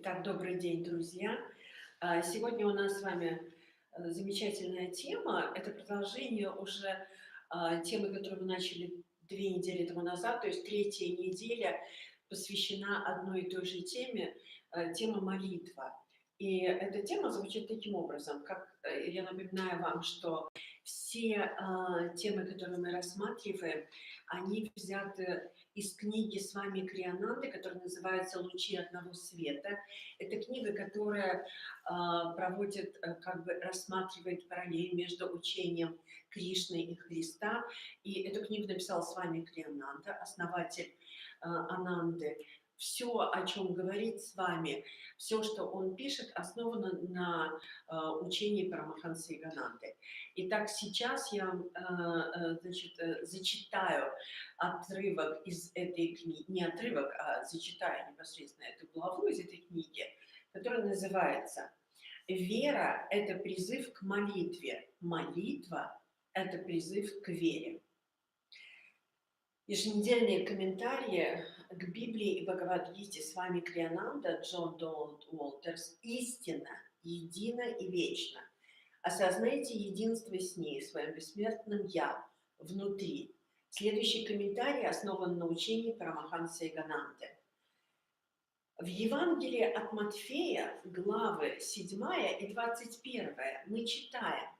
Итак, добрый день, друзья. Сегодня у нас с вами замечательная тема. Это продолжение уже темы, которую мы начали 2 недели тому назад, то есть третья неделя посвящена одной и той же теме, тема молитва. И эта тема звучит таким образом, я напоминаю вам, что все темы, которые мы рассматриваем, они взяты из книги с вами Криананды, которая называется «Лучи одного света». Это книга, которая рассматривает параллель между учением Кришны и Христа. И эту книгу написал с вами Криананда, основатель Ананды. Все, о чем говорит с вами, все, что он пишет, основано на учении Парамахансы Игананды. Итак, сейчас я зачитаю отрывок из этой книги, не отрывок, а зачитаю непосредственно эту главу из этой книги, которая называется «Вера – это призыв к молитве, молитва – это призыв к вере». Еженедельные комментарии к Библии и Бхагавад-гите с вами Криананда, Джон Доланд Уолтерс. Истина, едина и вечна. Осознайте единство с ней, в своем бессмертном «Я» внутри. Следующий комментарий основан на учении Парамахансы Игананды. В Евангелии от Матфея, главы 7 и 21, мы читаем: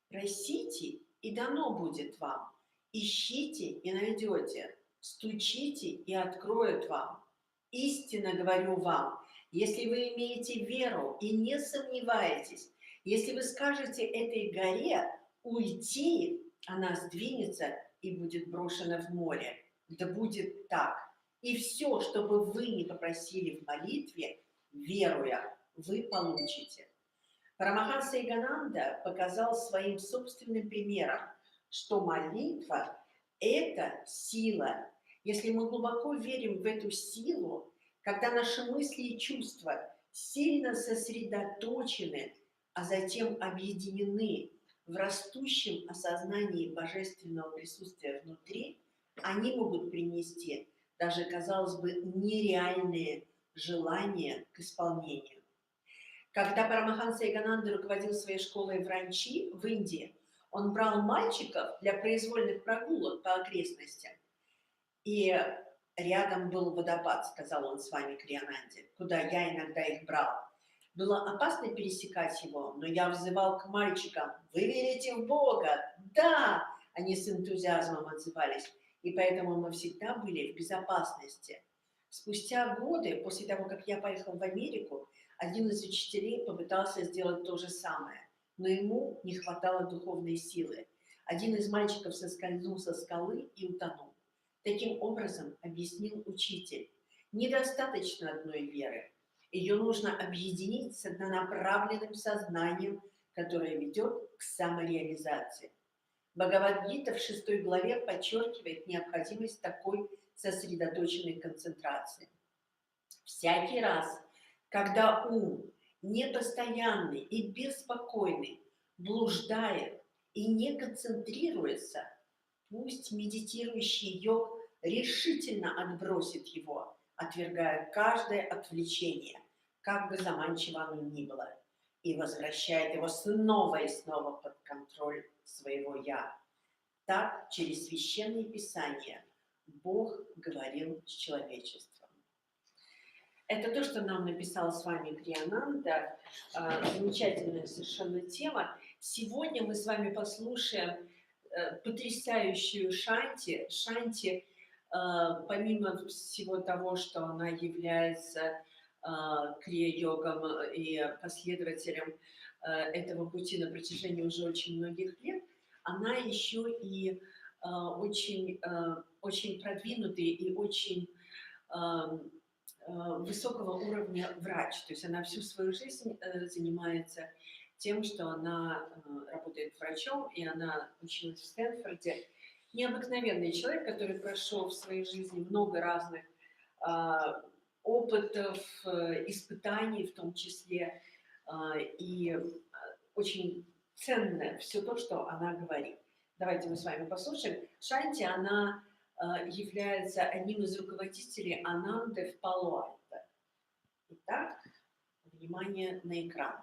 «Просите, и дано будет вам, ищите, и найдете, стучите, и откроют вам. Истинно говорю вам, если вы имеете веру и не сомневаетесь, если вы скажете этой горе уйти, она сдвинется и будет брошена в море. Да будет так. И все, что бы вы ни попросили в молитве, веруя, вы получите». Парамаханса Игананда показал своим собственным примером, что молитва – это сила. Если мы глубоко верим в эту силу, когда наши мысли и чувства сильно сосредоточены, а затем объединены в растущем осознании божественного присутствия внутри, они могут принести даже, казалось бы, нереальные желания к исполнению. Когда Парамаханса Игананда руководил своей школой в Ранчи, в Индии, он брал мальчиков для произвольных прогулок по окрестностям. И рядом был водопад, сказал он с вами Криананде, куда я иногда их брал. Было опасно пересекать его, но я взывал к мальчикам: «Вы верите в Бога?» «Да!» Они с энтузиазмом отзывались, и поэтому мы всегда были в безопасности. Спустя годы, после того, как я поехал в Америку, один из учителей попытался сделать то же самое, но ему не хватало духовной силы. Один из мальчиков соскользнул со скалы и утонул. Таким образом, объяснил учитель, недостаточно одной веры. Ее нужно объединить с однонаправленным сознанием, которое ведет к самореализации. Бхагавад-гита в 6 главе подчеркивает необходимость такой сосредоточенной концентрации. Всякий раз, когда ум непостоянный и беспокойный блуждает и не концентрируется, пусть медитирующий йог решительно отбросит его, отвергая каждое отвлечение, как бы заманчиво оно ни было, и возвращает его снова и снова под контроль своего «Я». Так, через Священное Писание Бог говорил с человечеством. Это то, что нам написал с вами Криананда. Замечательная совершенно тема. Сегодня мы с вами послушаем потрясающую шанти. Шанти, помимо всего того, что она является крия-йогом и последователем этого пути на протяжении уже очень многих лет, она еще и очень продвинутый и очень высокого уровня врач. То есть она всю свою жизнь занимается тем, что она работает врачом, и она училась в Стэнфорде. Необыкновенный человек, который прошел в своей жизни много разных опытов, испытаний в том числе, и очень ценно все то, что она говорит. Давайте мы с вами послушаем. Шанти, она является одним из руководителей Ананды в Пало-Альто. Итак, Внимание на экран.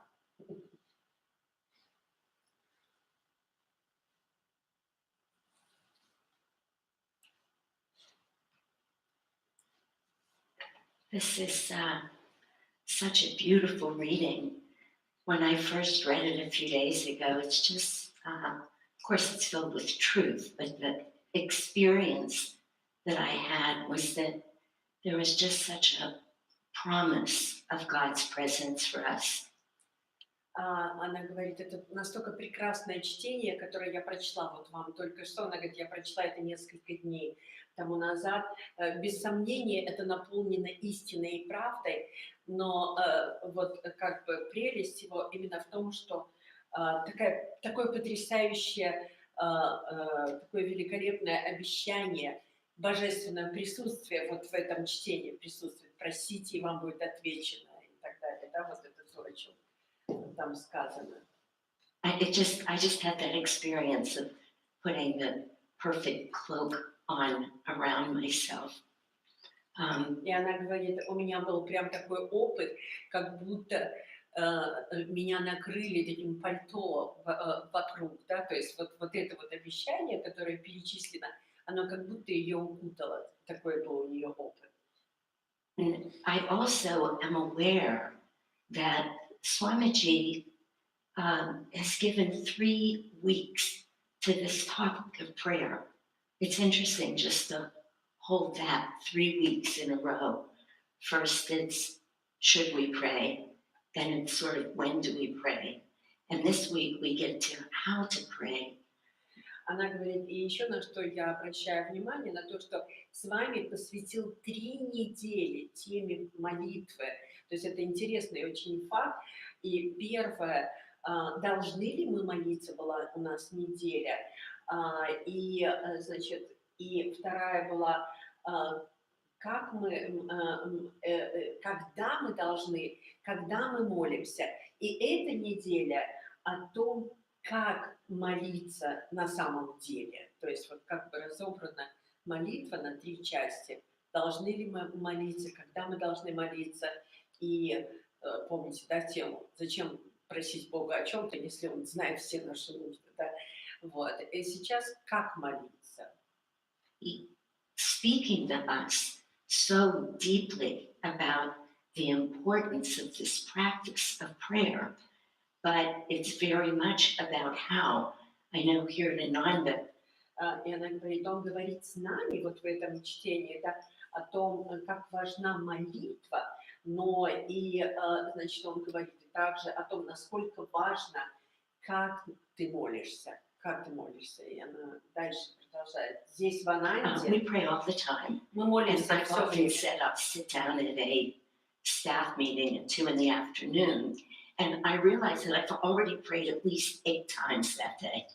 This is such a beautiful reading. When I first read it a few days ago, it's just, of course, it's filled with truth, but the experience that I had was that there was just such a promise of God's presence for us. Она говорит, это настолько прекрасное чтение, которое я прочла вот вам только что. Она говорит, я прочла это несколько дней тому назад. Без сомнения, это наполнено истиной и правдой, но вот как бы прелесть его именно в том, что такое потрясающее, такое великолепное обещание, божественное присутствие вот в этом чтении присутствует. Просите, и вам будет отвечено, и так далее. Да, вот это то, о чем там сказано. I just had that experience of putting the perfect cloak on around myself. И она говорит, у меня был прям такой опыт, как будто меня накрыли таким пальто вокруг, да, то есть вот это вот обещание, которое перечислено, оно как будто ее укутало. Такой был у нее опыт. And I also am aware that Swamiji has given 3 weeks to this topic of prayer. It's interesting just to hold that 3 weeks in a row. First it's, should we pray? Then it's sort of, when do we pray? And this week we get to how to pray. Она говорит, и еще на что я обращаю внимание, на то, что с вами посвятил 3 недели теме молитвы. То есть это интересный очень факт. И первое, должны ли мы молиться, была у нас неделя. И, значит, и вторая была, как мы, когда мы должны, когда мы молимся. И эта неделя о том, как молиться на самом деле. То есть вот как бы разобрана молитва на 3 части. Должны ли мы молиться, когда мы должны молиться. И помните, да, тему, зачем просить Бога о чем-то, если Он знает все наши нужды. Да? Вот. И сейчас как молиться. Speaking to us so deeply about the importance of this practice of prayer, but it's very much about how. I know here in Ananda, и она говорит, он говорит с нами вот в этом чтении, да, о том, как важна молитва, но и, значит, он говорит также о том, насколько важно, как ты молишься. Как ты молишься? И она дальше продолжает. Здесь в Ананде we pray all the time. мы молимся And I've все often время. said I'll sit down at a staff meeting at 2 in the afternoon, and I realize that I've already prayed at least 8 times that day.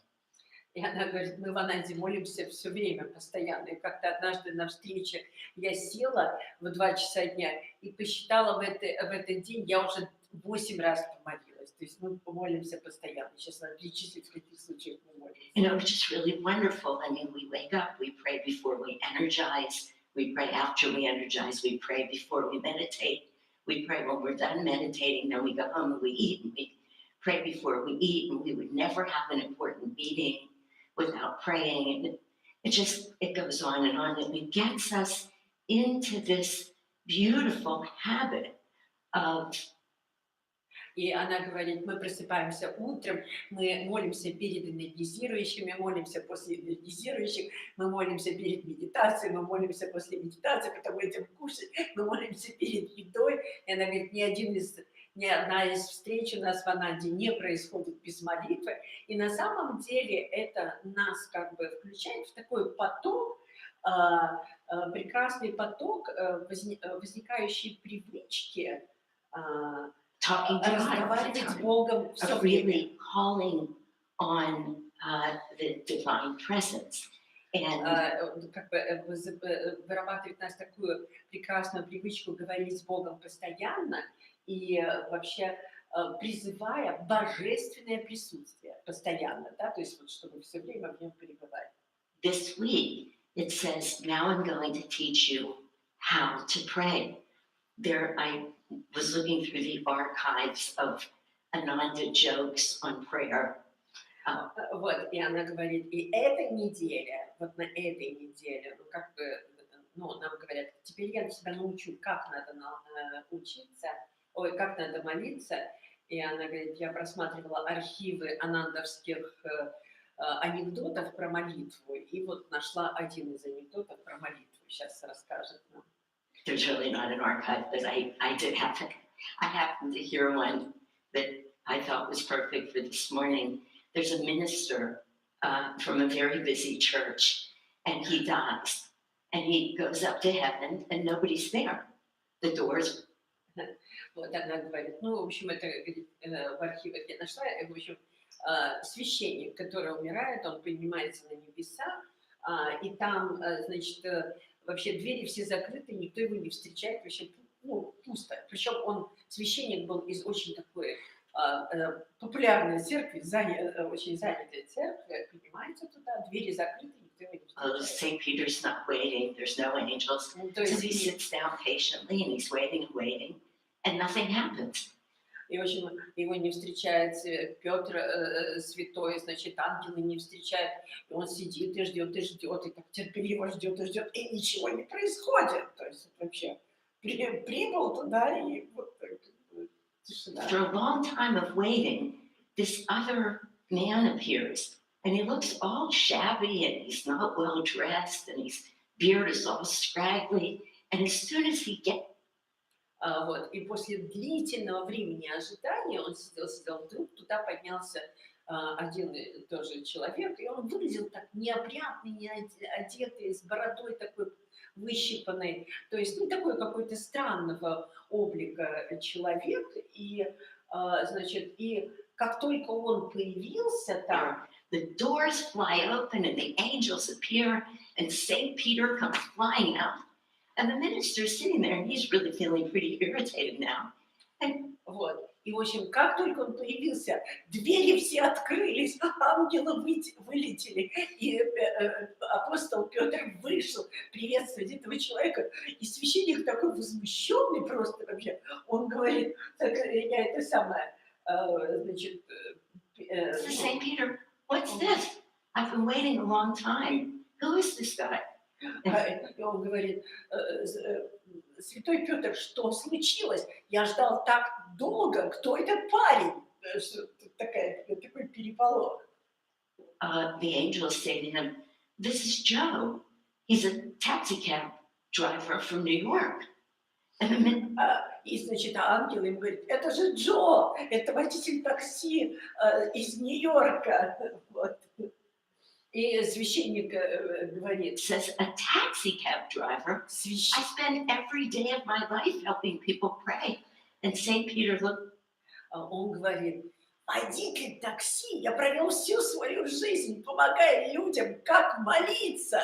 И она говорит, мы в Ананде молимся все время, постоянно. И как-то однажды на встрече я села в 2 часа дня и посчитала в этот день, я уже 8 раз помолилась. То есть мы помолимся постоянно. Сейчас надо перечислить, в каких случаях мы молимся. You know, it's just really wonderful. I mean, we wake up, we pray before we energize, we pray after we energize, we pray before we meditate, we pray when we're done meditating, then we go home and we eat, and we pray before we eat, and we would never have an important meeting without praying. And it goes on, and it gets us into this beautiful habit of. И она говорит, мы просыпаемся утром, мы молимся перед энергизирующими, молимся после энергизирующих, мы молимся перед медитацией, мы молимся после медитации, потом идем кушать, мы молимся перед едой. И она говорит, ни одна из встреч у нас в Ананде не происходит без молитвы. И на самом деле это нас как бы включает в такой поток, прекрасный поток возникающей привычки, Talking to разговаривать с Богом все время. Really calling on the divine presence. And как бы вырабатывает нас такую прекрасную привычку говорить с Богом постоянно и вообще призывая божественное присутствие постоянно, да, то есть вот чтобы все время в нем пребывать. This week it says, now I'm going to teach you how to pray. there I was looking through the archives of Ananda jokes on prayer. Вот, и она говорит, и эта неделя, вот на этой неделе, ну, как бы, ну, нам говорят, теперь я тебя научу, как надо учиться, ой, как надо молиться. И она говорит, я просматривала архивы анандовских анекдотов про молитву, и вот нашла один из анекдотов про молитву. Сейчас расскажет нам. There's really not an archive, but I did happen. I happened to hear one that I thought was perfect for this morning. There's a minister from a very busy church, and he dies, and he goes up to heaven, and nobody's there. The doors. Вот она говорит, ну, в общем, это в архивах я нашла, в общем, священник, который умирает, он поднимается на небеса, и там, значит, вообще двери все закрыты, никто его не встречает, вообще, ну, пусто. Причем он, священник был из очень такой популярной церкви, очень занятой церкви, поднимается туда, двери закрыты, никто его не Oh, встречает. St. Peter's not waiting. There's no angels. То So he есть, sits down patiently, and he's waiting and waiting, and nothing happens. и, в общем, его не встречает Петр святой, значит, ангелы не встречают, и он сидит и ждет, и так терпеливо ждет, и ничего не происходит. То есть вообще прибыл туда, и вот так, тишина. After a long time of waiting, this other man appears, and he looks all shabby, and he's not well dressed, and his beard is all scraggly. And as soon as he gets Вот. И после длительного времени ожидания он сидел, вдруг туда поднялся один тоже человек, и он выглядел так неопрятный, не одетый, с бородой такой выщипанной, то есть, ну, такой какой-то странного облика человек, и, значит, и как только он появился там, the doors fly open and the angels appear, and St. Peter comes flying out. And the minister's sitting there, and he's really feeling pretty irritated now. And вот. И, в общем, как только он появился, двери все открылись, ангелы вылетели, и апостол Петр вышел приветствовать этого человека. И священник такой возмущенный просто вообще, он говорит, так, я это самое, значит... says, St. Peter, what's this? I've been waiting a long time. Who is this guy? И он говорит, святой Петр, что случилось? Я ждал так долго, кто этот парень? Такой переполох. The angels say to him, this is Joe. He's a taxi cab driver from New York. And И, значит, ангел им говорит, это же Джо, это водитель такси из Нью-Йорка. Вот. И священник говорит, says, a taxi cab driver? I spend every day of my life helping people pray. And St. Peter looked. Он говорит, водитель такси, я провел всю свою жизнь, помогая людям, как молиться.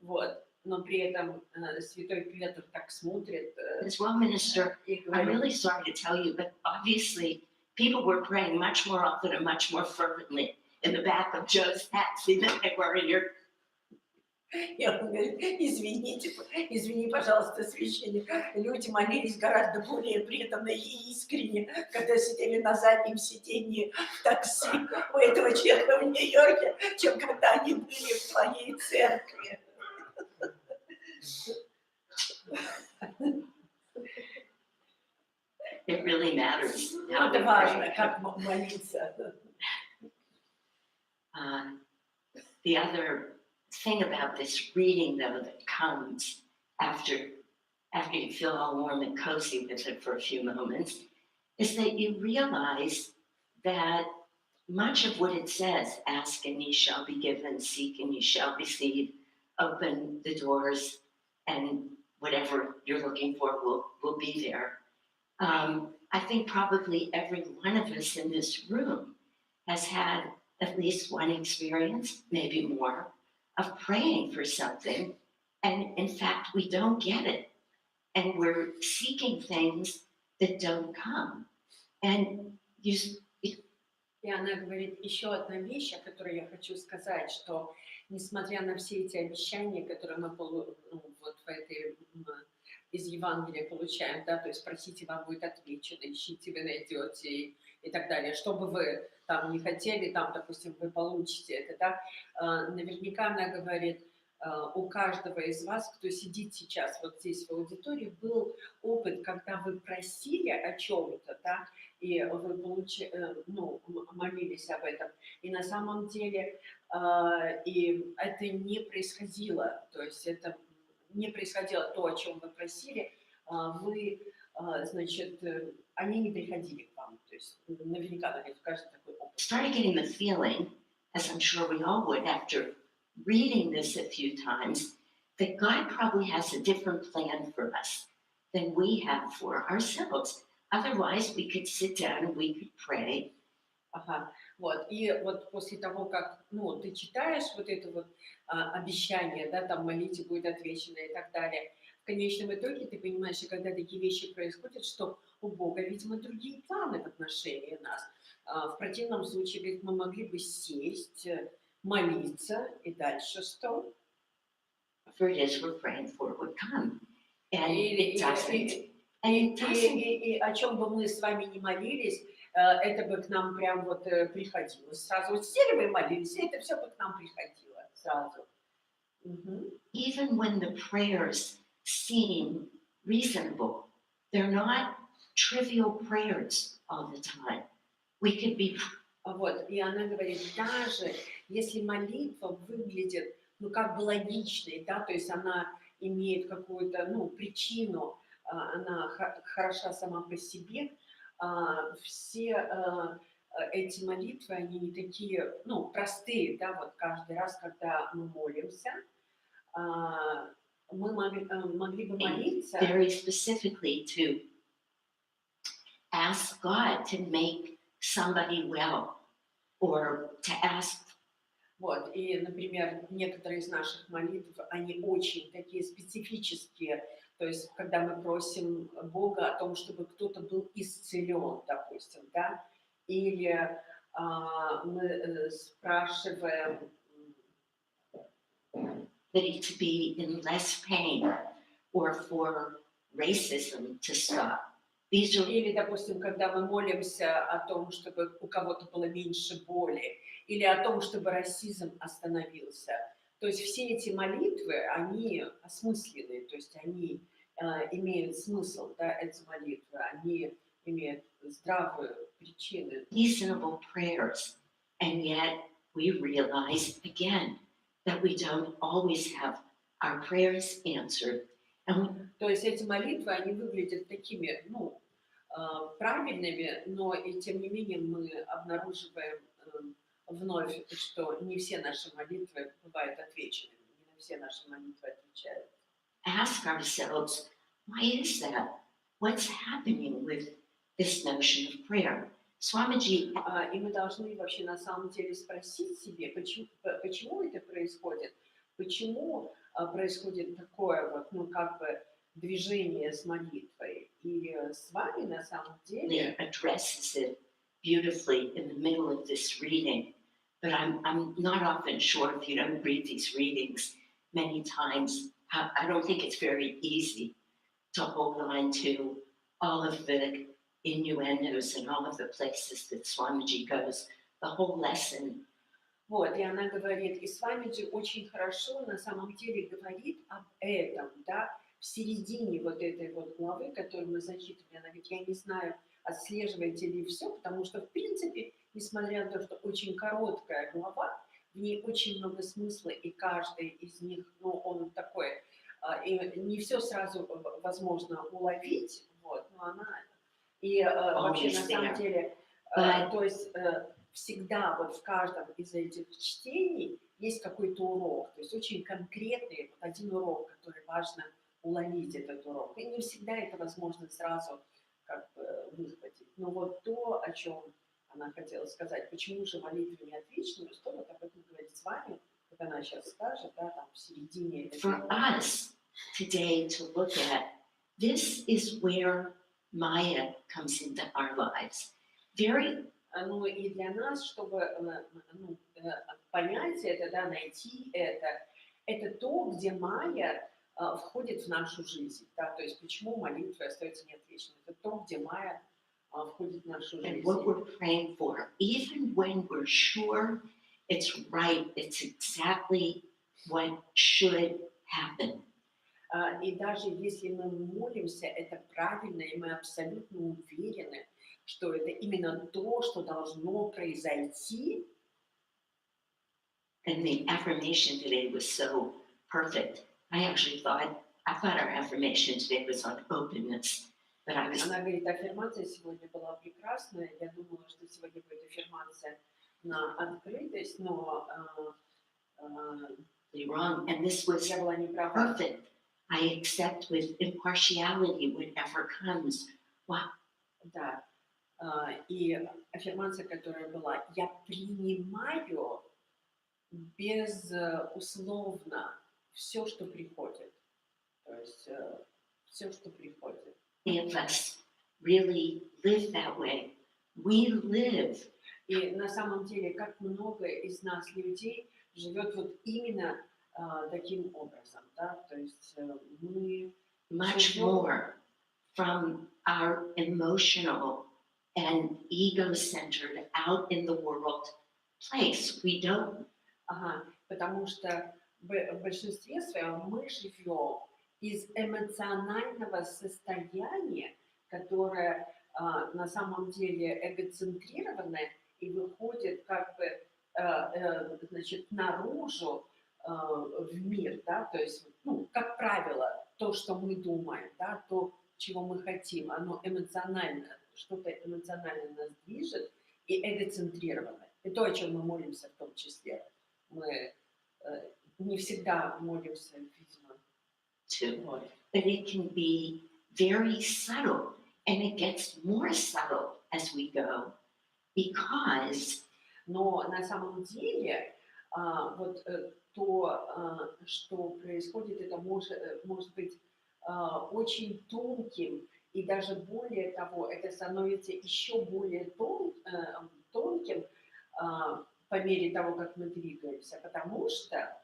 Вот. Но при этом святой Петр так смотрит. As well, minister, I'm really sorry to tell you, but obviously people were praying much more often and much more fervently in the back of Joe's taxi than they were in your... И он говорит, извини, пожалуйста, священник, люди молились гораздо более преданно и искренне, когда сидели на заднем сиденье в такси у этого человека в Нью-Йорке, чем когда они были в твоей церкви. It really matters. Это важно, как молиться. The other thing about this reading, though, that comes after you feel all warm and cozy with it for a few moments, is that you realize that much of what it says, ask and ye shall be given, seek and ye shall receive, open the doors, and whatever you're looking for will be there. I think probably every one of us in this room has had at least one experience, maybe more, of praying for something, and in fact we don't get it, and we're seeking things that don't come. And И она говорит еще одна вещь, о которой я хочу сказать, что несмотря на все эти обещания, которые мы вот в этой из Евангелия получаем, да, то есть просите, вам будет отвечено, ищите, вы найдете и так далее. Что бы вы там не хотели, там, допустим, вы получите это, да. Наверняка она говорит, у каждого из вас, кто сидит сейчас вот здесь в аудитории, был опыт, когда вы просили о чем-то, да, и вы молились об этом. И на самом деле и это не происходило, то есть это не происходило то, о чем вы просили, значит, они не приходили к вам. То есть наверняка, наверное, каждый такой опыт. Started getting the feeling, as I'm sure we all would after reading this a few times, that God probably has a different plan for us than we have for ourselves. Otherwise, we could sit down and we could pray. Ага, вот, и вот после того, как, ну, ты читаешь вот это вот обещание, да, там, молитве будет отвечено и так далее, в конечном итоге ты понимаешь, и когда такие вещи происходят, что у Бога, видимо, другие планы в отношении нас. В противном случае, ведь мы могли бы сесть, молиться, и дальше что? For it is we're praying for would come. And И, it doesn't. и о чем бы мы с вами не молились, это бы к нам прям вот приходило. Сразу вот сели бы и молились, и это все бы к нам приходило сразу. Мгм. Even when the prayers seem reasonable, they're not trivial prayers all the time. We could be Вот, и она говорит, даже если молитва выглядит, ну, как бы логичной, да, то есть она имеет какую-то, ну, причину, она хороша сама по себе, все эти молитвы, они не такие, ну, простые, да, вот каждый раз, когда мы молимся, мы могли бы молиться. very specifically to ask God to make somebody well or to ask. Вот, и, например, некоторые из наших молитв, они очень такие специфические, то есть, когда мы просим Бога о том, чтобы кто-то был исцелен, допустим, да, или мы спрашиваем, That he to be in less pain or for racism to stop. These are или, допустим, когда мы молимся о том, чтобы у кого-то было меньше боли, или о том, чтобы расизм остановился. То есть все эти молитвы, они осмысленные, то есть они имеют смысл, да, эти молитвы, они имеют здравую причину. reasonable prayers, and yet we realize again that we don't always have our prayers answered. And То есть эти молитвы, они выглядят такими, ну, правильными, но и тем не менее мы обнаруживаем вновь, что не все наши молитвы бывают отвеченными, не на все наши молитвы отвечают. ask ourselves, why is that? What's happening with this notion of prayer? Swamiji, И мы должны вообще на самом деле спросить себе, почему это происходит, почему происходит такое вот, ну, как бы движение с молитвой. И с вами на самом деле addresses it beautifully in the middle of this reading, but I'm not often sure if you don't read these readings many times. I don't think it's very easy to hold on to all of the innuendos and all of the places that Swamiji goes. The whole lesson. Вот, и она говорит, и с вами же очень хорошо на самом деле говорит об этом, да, в середине вот этой вот главы, которую мы зачитывали. Она говорит, я не знаю, отслеживаете ли все, потому что, в принципе, несмотря на то, что очень короткая глава, в ней очень много смысла, и каждый из них, ну, он такой, и не все сразу возможно уловить, вот, но она, и вообще на самом деле, то есть всегда вот в каждом из этих чтений есть какой-то урок, то есть очень конкретный вот один урок, который важно уловить этот урок. И не всегда это возможно сразу как бы выхватить. Но вот то, о чем она хотела сказать, почему же молитва не отвечена, что вот об этом говорит с вами, как она сейчас скажет, да, там в середине. For us today to look at, this is where Maya comes into our lives. Very Ну и для нас, чтобы понять это, да, найти это то, где Майя входит в нашу жизнь, да, то есть почему молитва остается неотвеченной. Это то, где Майя входит в нашу and жизнь. what we're praying for, even when we're sure it's right, it's exactly what should happen. И даже если мы молимся, это правильно, и мы абсолютно уверены, что это именно то, что должно произойти. And the affirmation today was so perfect. I thought our affirmation today was on openness, but I was Она говорит, аффирмация сегодня была прекрасная. Я думала, что сегодня будет аффирмация на открытость, но wrong, and this was я была не права. perfect. I accept with impartiality whatever comes. Wow. Да. И аффирмация, которая была, я принимаю безусловно все, что приходит. То есть все, что приходит. Many of us really live that way. We live. И на самом деле, как много из нас людей живет вот именно таким образом, да, то есть мы Much more from our emotional and ego-centered out in the world place. We don't. Потому что в большинстве своем мы живем из эмоционального состояния, которое на самом деле эгоцентрированное и выходит как бы значит, наружу в мир, да, то есть, ну, как правило, то, что мы думаем, да, то, чего мы хотим, оно эмоционально, что-то эмоционально нас движет и эгоцентрировано. И то, о чем мы молимся в том числе. Мы не всегда молимся, видимо. To, but it can be very subtle, and it gets more subtle as we go, because Но на самом деле вот то, что происходит, это может быть очень тонким, и даже более того, это становится еще более тонким по мере того, как мы двигаемся, потому что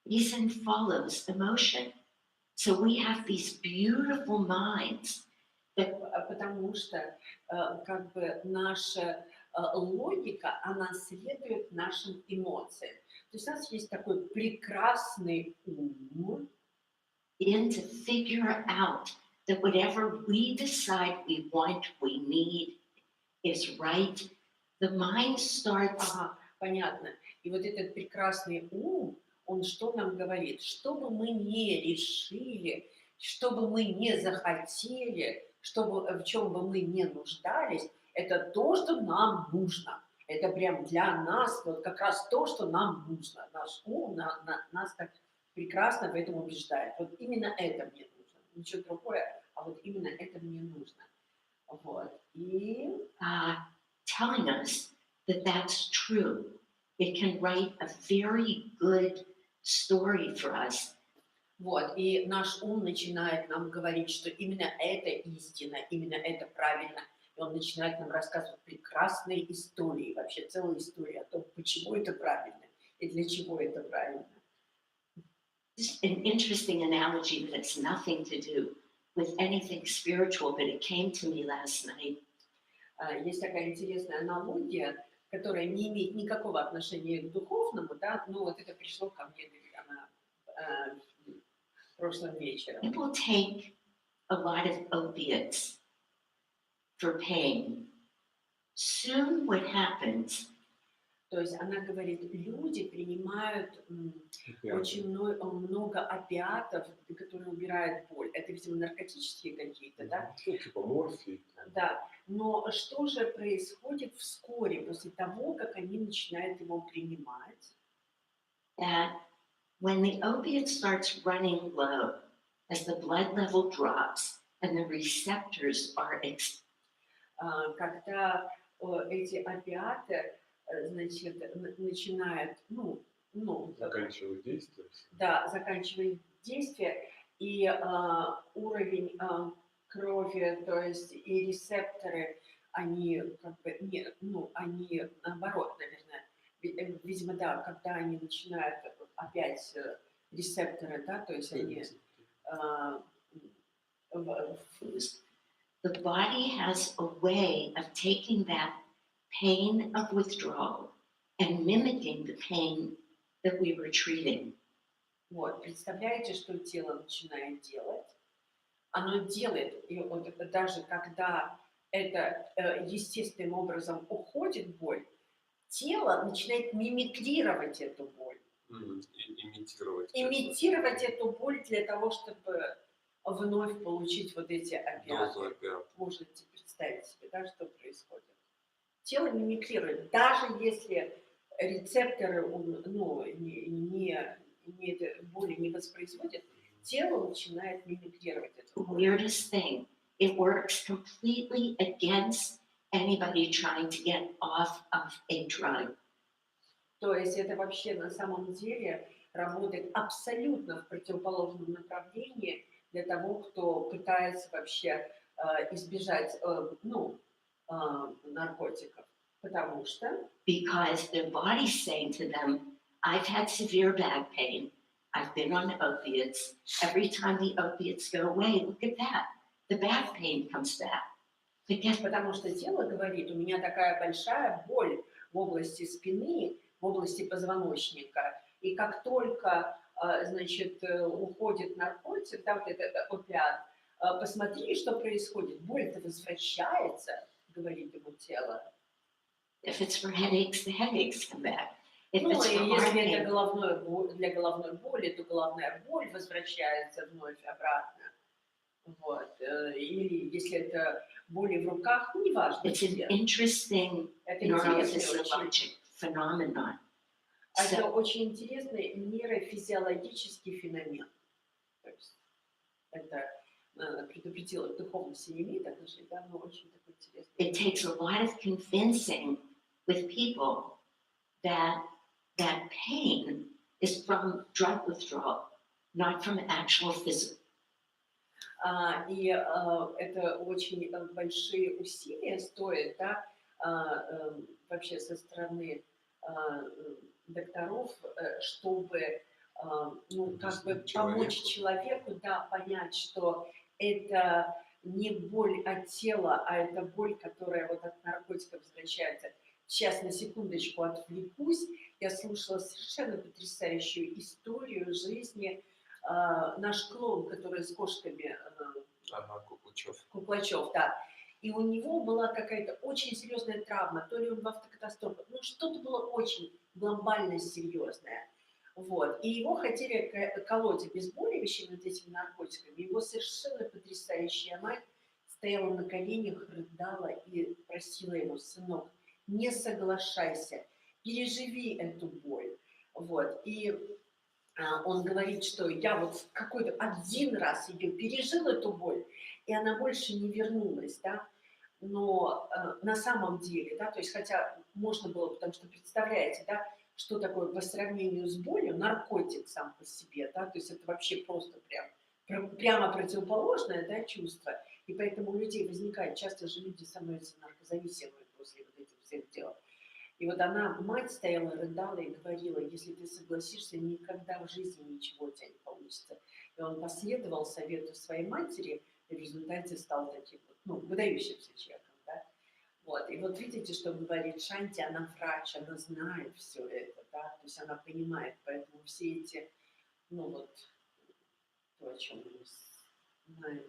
reason follows emotion. So we have these beautiful minds that потому что как бы наша логика, она следует нашим эмоциям. То есть у нас есть такой прекрасный ум, begin to figure out that whatever we decide we want, we need, is right. The mind starts. Понятно. И вот этот прекрасный ум, он что нам говорит? Что бы мы ни решили, что бы мы ни захотели, в чем бы мы ни нуждались, это то, что нам нужно. Это прям для нас вот как раз то, что нам нужно. Наш ум нас так прекрасно в этом убеждает. Вот именно это мне нужно. Ничего другое, а вот именно это мне нужно. Вот. И telling us that that's true. It can write a very good story for us. Вот, и наш ум начинает нам говорить, что именно это истина, именно это правильно. И он начинает нам рассказывать прекрасные истории, вообще целые истории о том, почему это правильно и для чего это правильно. It's an interesting analogy that has nothing to do with anything spiritual, but it came to me last night. Есть такая интересная аналогия, которая не имеет никакого отношения к духовному, да, но вот это пришло ко мне, она прошлым вечером. People take a lot of opiates for pain. Soon what happens? То есть она говорит, люди принимают очень много опиатов, которые убирают боль. Это, видимо, наркотические какие-то, да? Типа морфий. Да. Но что же происходит вскоре после того, как они начинают его принимать? That when the opiate starts running low, as the blood level drops and the receptors are когда эти опиаты, значит, начинают, Заканчивают действие. Да, заканчивают действие, и уровень крови, то есть и рецепторы, они как бы они наоборот, наверное, видимо, да, когда они начинают опять рецепторы, да, то есть они а, в- The body has a way of taking that pain of withdrawal and mimicking the pain that we were treating. вот, представляете, что тело начинает делать? Оно делает, и вот это даже когда это естественным образом уходит боль, тело начинает мимикрировать эту боль. Имитировать. Имитировать эту боль для того, чтобы вновь получить вот эти Дозу опиаты. опиатов. Можете представить себе, да, что происходит. Тело мимикрирует, даже если рецепторы боли не воспроизводят, тело начинает мимикрировать эту боль. Weirdest thing, it works completely against anybody trying to get off of a drug. То есть это вообще на самом деле работает абсолютно в противоположном направлении для того, кто пытается вообще избежать наркотиков. Потому что Because their body's saying to them, I've had severe back pain. I've been on opiates. Every time the opiates go away, look at that. The back pain comes back. Потому что тело говорит, у меня такая большая боль в области спины, в области позвоночника, и как только, уходит наркотик, да, вот этот опиат, посмотри, что происходит, боль-то возвращается, говорит ему тело. If it's for headaches, the headaches come back. If Ну, it's и for если heart это pain, для головной боли, то головная боль возвращается вновь обратно. Вот. Или если это боли в руках, неважно. it's an interesting Это интересный очень. neurophysiologic phenomenon. Это So, очень интересный нейрофизиологический феномен. То есть это предупредила духовный семимит, это же да, но очень такой интересный. it takes a lot of convincing with people that pain is from drug withdrawal, not from actual physical. Это очень большие усилия стоит, да, вообще со стороны докторов, чтобы помочь человеку, да, понять, что это не боль от тела, а это боль, которая вот от наркотиков возвращается. Сейчас на секундочку отвлекусь. Я слушала совершенно потрясающую историю жизни. Наш клоун, который с кошками, Куклачев, да. И у него была какая-то очень серьезная травма, то ли он в автокатастрофе, что-то было очень глобально серьезное. Вот. И его хотели колоть обезболивающими вот этими наркотиками. Его совершенно потрясающая мать стояла на коленях, рыдала и просила его: сынок, не соглашайся, переживи эту боль. Вот. И он говорит, что я вот какой-то один раз ее пережил, эту боль, и она больше не вернулась, да. Но на самом деле, да, то есть хотя можно было, потому что представляете, да, что такое по сравнению с болью наркотик сам по себе, да, то есть это вообще просто прямо противоположное, да, чувство, и поэтому у людей возникает, часто же люди становятся наркозависимыми после вот этих всех дел. И вот мать стояла, рыдала и говорила: если ты согласишься, никогда в жизни ничего у тебя не получится. И он последовал совету своей матери, и в результате стал таким вот, выдающимся человеком, да. Вот. И вот видите, что говорит Шанти, она врач, она знает все это, да, то есть она понимает, поэтому все эти, то, о чем мы знаем,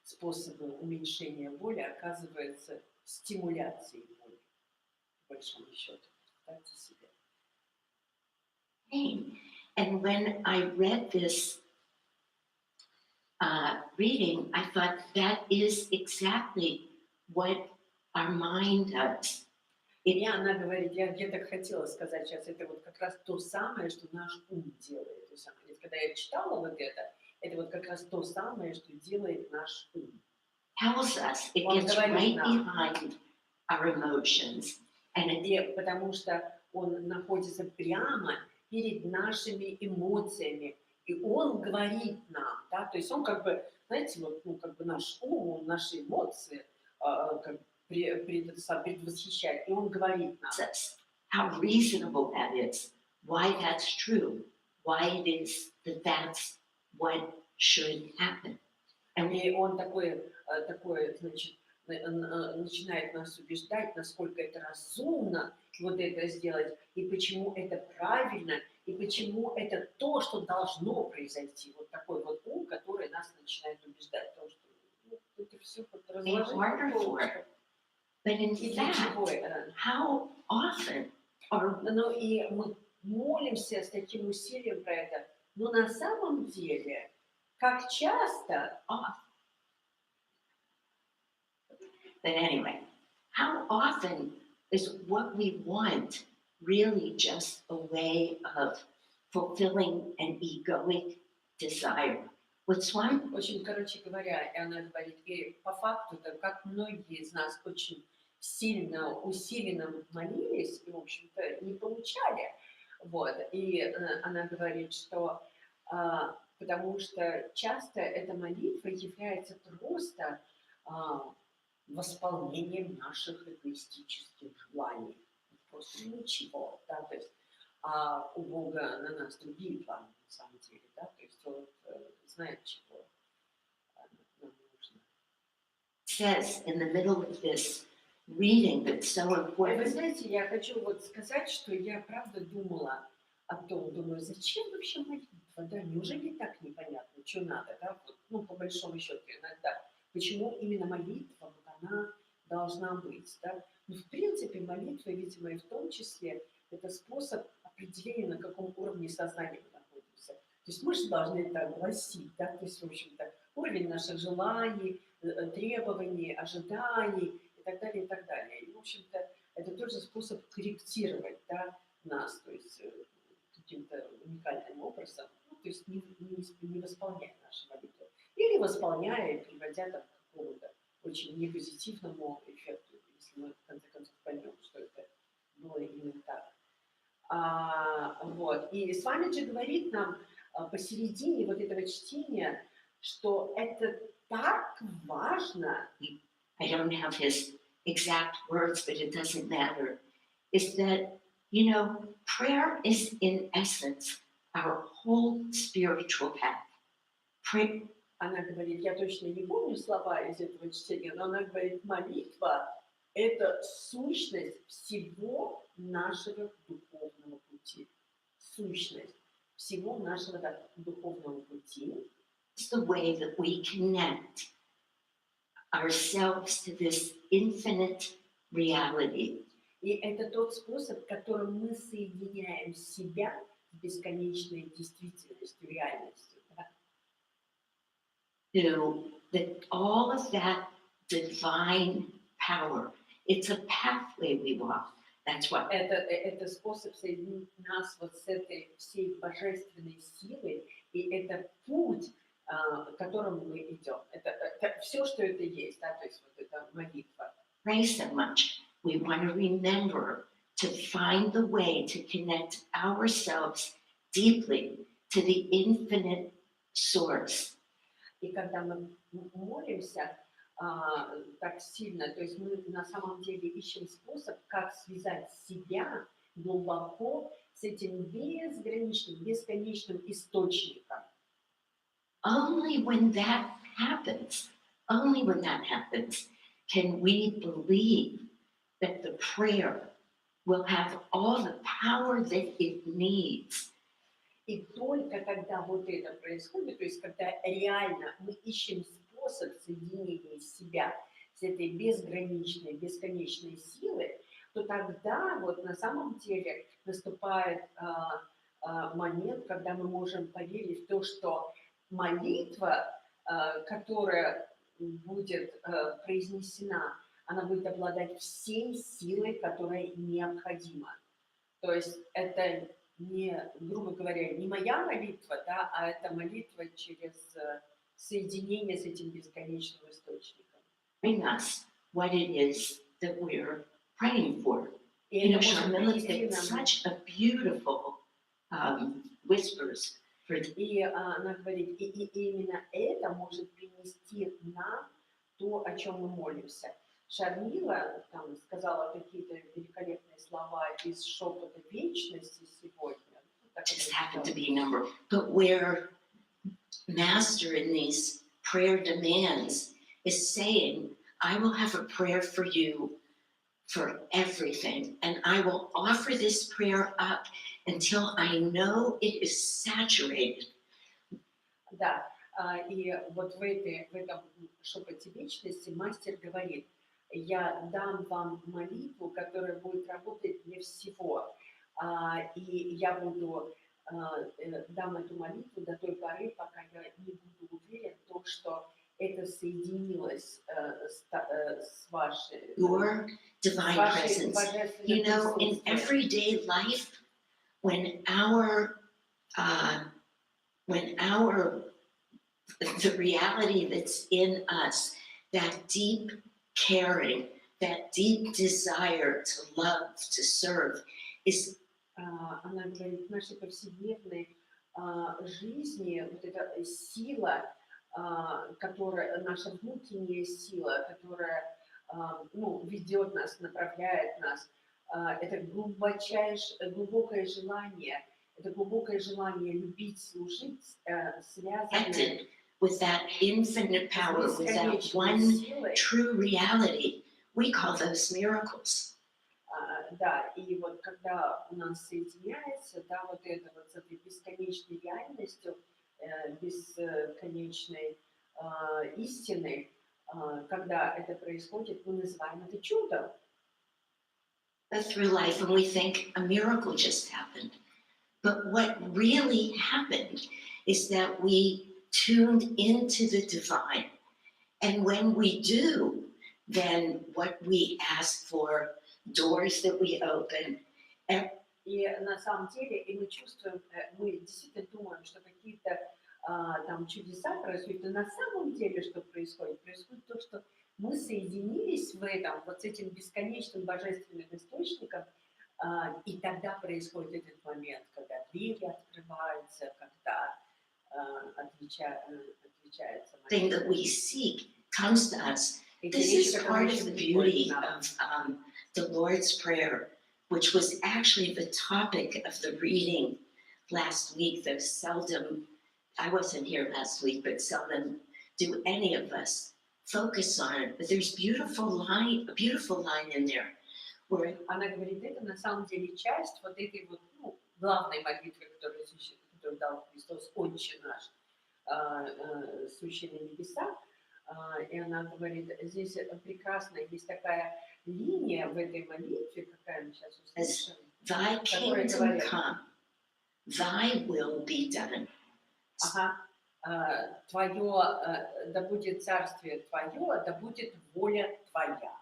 способы уменьшения боли, оказывается стимуляцией боли, по большому счету. Представьте себе. Pain. And when I read this reading, I thought that is exactly what our mind does. И она говорит, я так хотела сказать сейчас, это вот как раз то самое, что наш ум делает. То есть она говорит, когда я читала вот это вот как раз то самое, что делает наш ум. Tells us, it Он gets говорит right нам. behind our emotions. And Потому что он находится прямо перед нашими эмоциями. И он говорит нам, да, то есть он как бы, знаете, наш ум, наши эмоции предвосхищает, и он говорит нам. How reasonable that is, why that's true, why it is that that's what should happen. And И он такой, значит, начинает нас убеждать, насколько это разумно вот это сделать, и почему это правильно, и почему это то, что должно произойти. Вот такой вот ум, который нас начинает убеждать в том, что это все вот be harder for it. But in И для fact, чего это? how often are Ну и мы молимся с таким усилием про это, но на самом деле, как часто, But anyway, how often is what we want really just a way of fulfilling an egoic desire? What's one? очень, короче говоря, и она говорит, и по факту-то, как многие из нас очень сильно, усиленно молились, и, в общем-то, не получали, вот, и она говорит, что потому что часто эта молитва является просто восполнением наших эгоистических желаний. Просто ничего, да, то есть у Бога на нас другие планы, на самом деле, да, то есть он знает, чего нам нужно. Says in the middle of this reading that's so Вы important. знаете, я хочу вот сказать, что я правда думала о том, думаю, зачем вообще молитва, да, неужели так непонятно, что надо, да, вот, ну, по большому счету иногда, почему именно молитва, вот она должна быть, да, ну, в принципе, молитва, видимо, и в том числе, это способ определения, на каком уровне сознания мы находимся. То есть мы же должны это огласить, да, то есть, в общем-то, уровень наших желаний, требований, ожиданий и так далее, и так далее. И, в общем-то, это тоже способ корректировать, да, нас, то есть каким-то уникальным образом, ну, то есть не восполняя наши молитвы. Или восполняя и приводя там, к какому-то очень непозитивному эффекту, если мы в конце концов поймем, что это было именно так. Вот. И с вами же говорит нам посередине вот этого чтения, что это так важно. I don't have his exact words, but it doesn't matter. Is that, you know, prayer is in essence our whole spiritual path. Она говорит, я точно не помню слова из этого чтения, но она говорит, молитва – это сущность всего нашего духовного пути. Сущность всего нашего духовного пути. It's the way that we connect ourselves to this infinite reality. И это тот способ, которым мы соединяем себя с бесконечной действительностью, реальностью. To that all of that divine power, it's a pathway we walk. That's what. Это способ соединить нас вот с этой всей божественной силой, и это путь, которым мы идем. Это все, что это есть, да, то есть вот эта молитва. Pray so much. We want to remember to find the way to connect ourselves deeply to the infinite source. И когда мы молимся так сильно, то есть мы на самом деле ищем способ, как связать себя глубоко с этим безграничным, бесконечным источником. Only when that happens, can we believe that the prayer will have all the power that it needs. И только когда вот это происходит, то есть когда реально мы ищем способ соединения себя с этой безграничной, бесконечной силой, то тогда вот на самом деле наступает момент, когда мы можем поверить в то, что молитва, которая будет произнесена, она будет обладать всей силой, которая необходима. То есть это не, грубо говоря, не моя молитва, да, а это молитва через соединение с этим бесконечным источником. Bring us what it is that we're praying for. И You know, это может Shamila принести gets нам... such a beautiful whispers for И она говорит, и именно это может принести нам то, о чем мы молимся. Шармила там сказала какие-то великолепные слова из шепота вечности сегодня. just happened to be a number, but where master in these prayer demands is saying, I will have a prayer for you for everything, and I will offer this prayer up until I know it is saturated. Да, и вот в этом шепоте вечности мастер говорит, я дам вам молитву, которая будет работать для всего, и я буду дам эту молитву до той поры, пока я не буду уверен в том, что это соединилось с вашей Your divine presence. You божественным know, in присутствием. everyday life, when the reality that's in us, that deep caring, that deep desire to love, to serve, is Она говорит, в нашей повседневной жизни вот эта сила, которая, наша внутренняя сила, которая ведет нас, направляет нас, это глубокое желание любить, служить, связанное connected with that infinite power, with that бесконечной one силой. true reality. We call those miracles. Да, и вот когда у нас соединяется, да, вот это вот с этой бесконечной реальностью, бесконечной истиной, когда это происходит, мы называем это чудом. Go through life and we think a miracle just happened. But what really happened is that we tuned into the divine. And when we do, then what we ask for, doors that we open. И на самом деле, и мы чувствуем, мы действительно думаем, что какие-то там чудеса происходят, но на самом деле, что происходит? Происходит то, что мы соединились в этом, вот с этим бесконечным божественным источником, и тогда происходит этот момент, когда двери открываются, когда отвечается Thing that we seek comes to us. This is part of the beauty of the Lord's Prayer, which was actually the topic of the reading last week. Though seldom, I wasn't here last week, but seldom do any of us focus on it. But there's a beautiful line in there. Where она говорит, это на самом деле часть вот этой вот, главной молитвы, которую дал Христос, Отче наш, сущий на небесах. И она говорит, здесь прекрасно, есть такая линия в этой молитве, какая мы сейчас услышим. Thy kingdom come, thy will be done. Твое, да будет царствие твое, да будет воля твоя.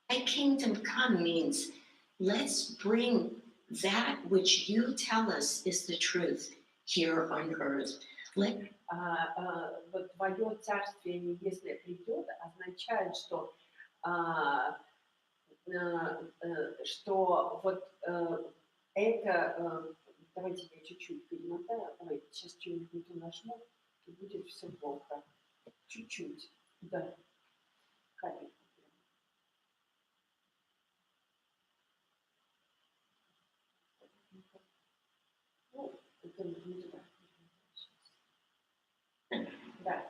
Thy kingdom come means let's bring that which you tell us is the truth here on earth. Вот твое царствие небесное придет, означает, что вот это, давайте я чуть-чуть перемотаю, давайте сейчас что-нибудь не то нажму, и будет все плохо. Чуть-чуть, да. Капельку. Это не туда.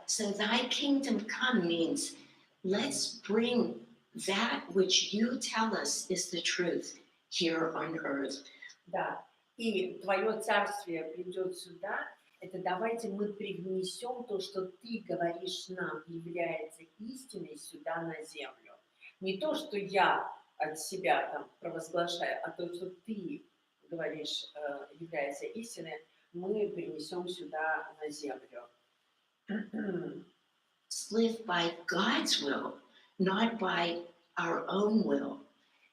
So thy kingdom come means let's bring that which you tell us is the truth here on earth. Да, и твое царствие придет сюда, это давайте мы привнесем то, что ты говоришь нам, является истиной сюда на землю. Не то, что я от себя там провозглашаю, а то, что ты говоришь, является истиной, мы принесем сюда на землю. Live by God's will, not by our own will.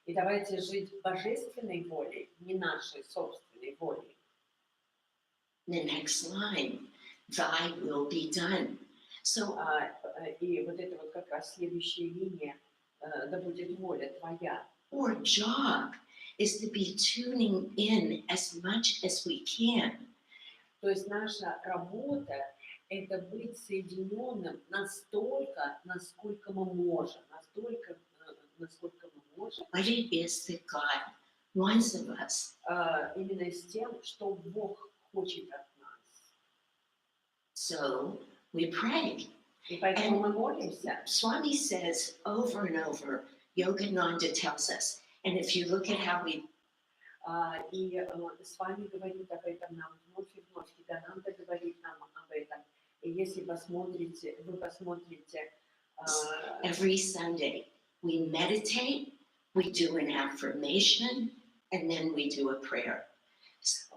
И давайте жить божественной волей, не нашей собственной волей. The next line, thy will be done. So, и вот это вот как раз следующая линия, да будет воля твоя. Our job is to be tuning in as much as we can. То есть наша работа – это быть соединенным настолько, насколько мы можем, насколько мы можем. What it is that God wants of us. Именно с тем, что Бог хочет от нас. So we pray. И поэтому мы молимся. Swami says over and over, Yogananda tells us, and if you look at how we И с вами говорит об этом нам вновь и вновь. Yogananda говорит нам об этом. И если вы посмотрите, every Sunday, we meditate, we do an affirmation, and then we do a prayer.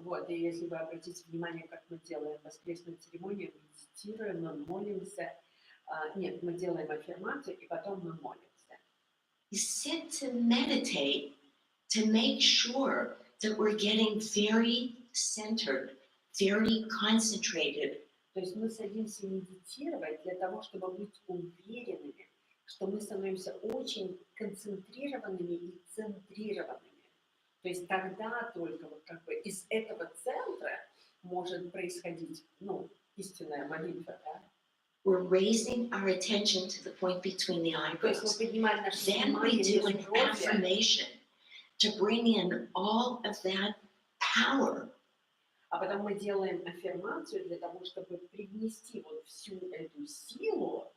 вот, и если вы обратите внимание, как мы делаем воскресную церемонию, мы медитируем, мы молимся. Нет, мы делаем аффирмацию, и потом мы молимся. We sit to meditate to make sure that we're getting very centered, very concentrated. То есть мы садимся медитировать для того, чтобы быть уверенными, что мы становимся очень концентрированными и центрированными. То есть тогда только вот как бы из этого центра может происходить, истинная молитва, да? We're raising our attention to the point between the То есть eyebrows. мы поднимаем наше Then we внимание do an между брови, affirmation to bring in all of that power. а потом мы делаем аффирмацию для того, чтобы привнести вот всю эту силу,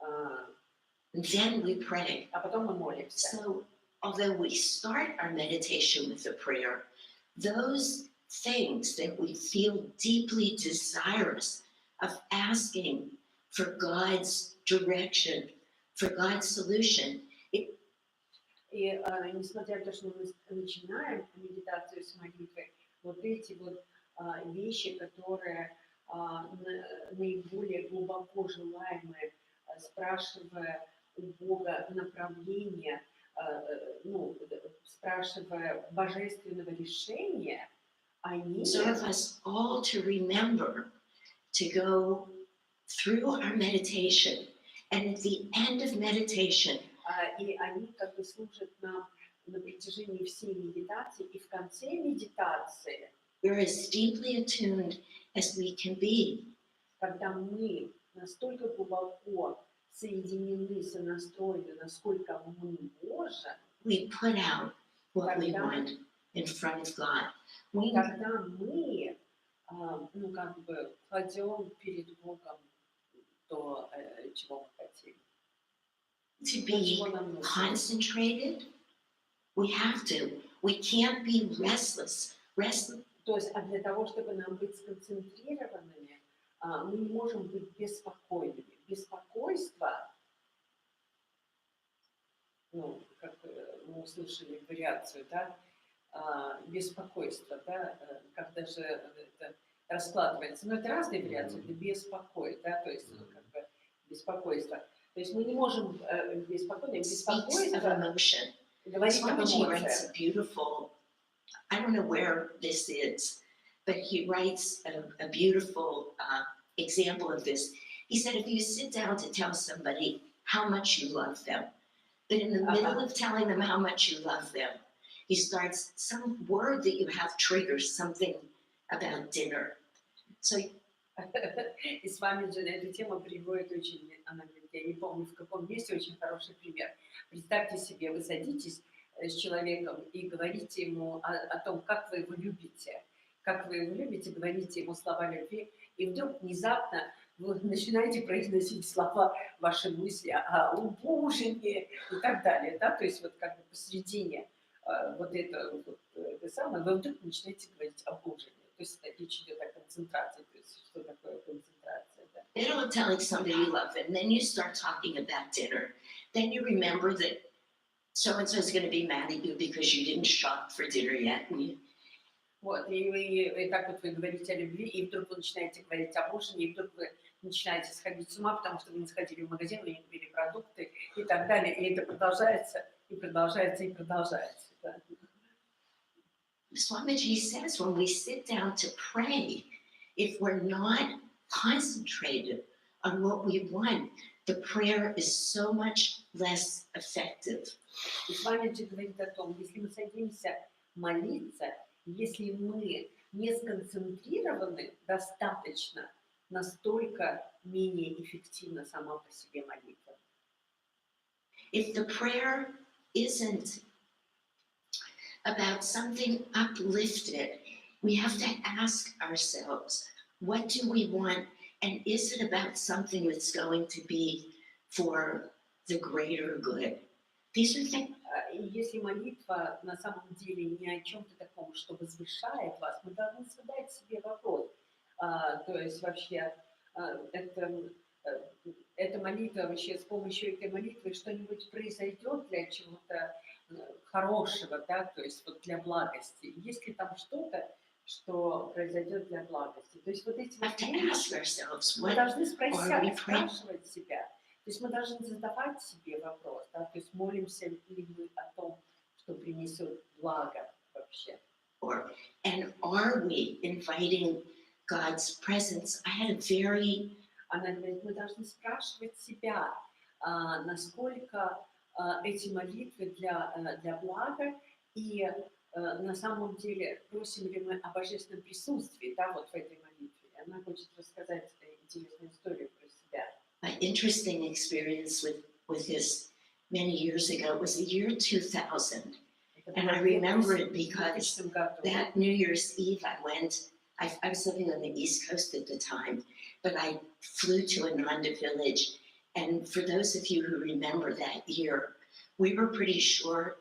And then we pray. а потом мы молимся. So, although we start our meditation with a prayer, those things that we feel deeply desirous of asking for God's direction, for God's solution, И несмотря на то, что мы начинаем медитацию с молитвой, вот эти вот вещи, которые наиболее глубоко желаемые, спрашивая у Бога направления, спрашивая божественного решения, они serve us all to remember to go through our meditation. And at the end of meditation, и они как бы служат нам на протяжении всей медитации, и в конце медитации, we're as deeply attuned as we can be. когда мы настолько глубоко соединены, сонастроены, насколько мы можем, We put out what we want in front of God. когда мы, как бы кладем перед Богом то, чего мы хотим. To be concentrated, we have to. We can't be restless. То есть, для того, чтобы нам быть сконцентрированными, мы не можем быть беспокойными. Беспокойство, как мы услышали вариацию, да, беспокойство, да, как даже это раскладывается. Но это разные вариации, это беспокой, да, то есть как бы беспокойство. То есть мы не можем беспокойство говорить об эмоциях. Beautiful. I don't know where this is, but he writes a beautiful example of this. He said, if you sit down to tell somebody how much you love them, but in the middle of telling them how much you love them, he starts some word that you have triggers something about dinner. So И с вами же на эту тему приводит очень, она говорит, я не помню в каком месте, очень хороший пример. Представьте себе, вы садитесь с человеком и говорите ему о том, как вы его любите. Как вы его любите, говорите ему слова любви, и вдруг внезапно вы начинаете произносить слова, ваши мысли о ужине и так далее. Да? То есть вот как бы посередине вот это самое, вы вдруг начинаете говорить об ужине. То есть речь идет о концентрации. То есть что такое концентрация? Да? Then telling somebody you love them, then you start talking about dinner. Then you remember that so-and-so is going to be mad at you because you didn't shop for dinner yet. Вот, и так вот вы говорите о любви, и вдруг вы начинаете говорить об ужине, и вдруг вы начинаете сходить с ума, потому что вы не сходили в магазин, вы не купили продукты и так далее. И это продолжается, и продолжается, и продолжается. Да. Swamiji says when we sit down to pray, if we're not concentrated on what we want, the prayer is so much less effective. И Свамиджи говорит о том, если мы садимся молиться, если мы не сконцентрированы достаточно, настолько менее эффективна сама по себе молитва. If the prayer isn't about something uplifted, we have to ask ourselves, what do we want And is it about something that's going to be for the greater good? These are things. И если молитва на самом деле не о чем-то таком, что возвышает вас, мы должны задать себе вопрос. То есть вообще это, эта молитва, вообще с помощью этой молитвы что-нибудь произойдет для чего-то хорошего, да, то есть вот для благости. Есть ли там что-то, что произойдет для благости? То есть вот эти We have to ask ourselves, мы what должны are we praying? спрашивать себя. То есть мы должны задавать себе вопрос, да, то есть молимся ли мы о том, что принесет благо вообще. For? And are we inviting God's presence? I had a very Она говорит, мы должны спрашивать себя, насколько эти молитвы для блага, и на самом деле просим ли мы о божественном присутствии, да, вот в этой молитве. Она хочет рассказать интересную историю про себя. my interesting experience with this many years ago. It was the year 2000. And I remember it because that New Year's Eve I was living on the East Coast at the time, but I flew to Ananda Village. And for those of you who remember that year, we were pretty sure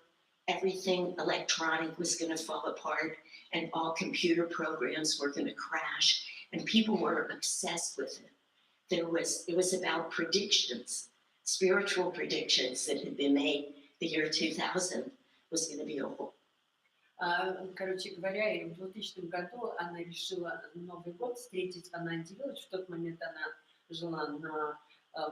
everything electronic was going to fall apart and all computer programs were going to crash, and people were obsessed with it. It was about predictions, spiritual predictions that had been made the year 2000 was going to be a whole. Короче говоря, и в 2000 году она решила Новый год встретить в Ананде Виллидж. В тот момент она жила на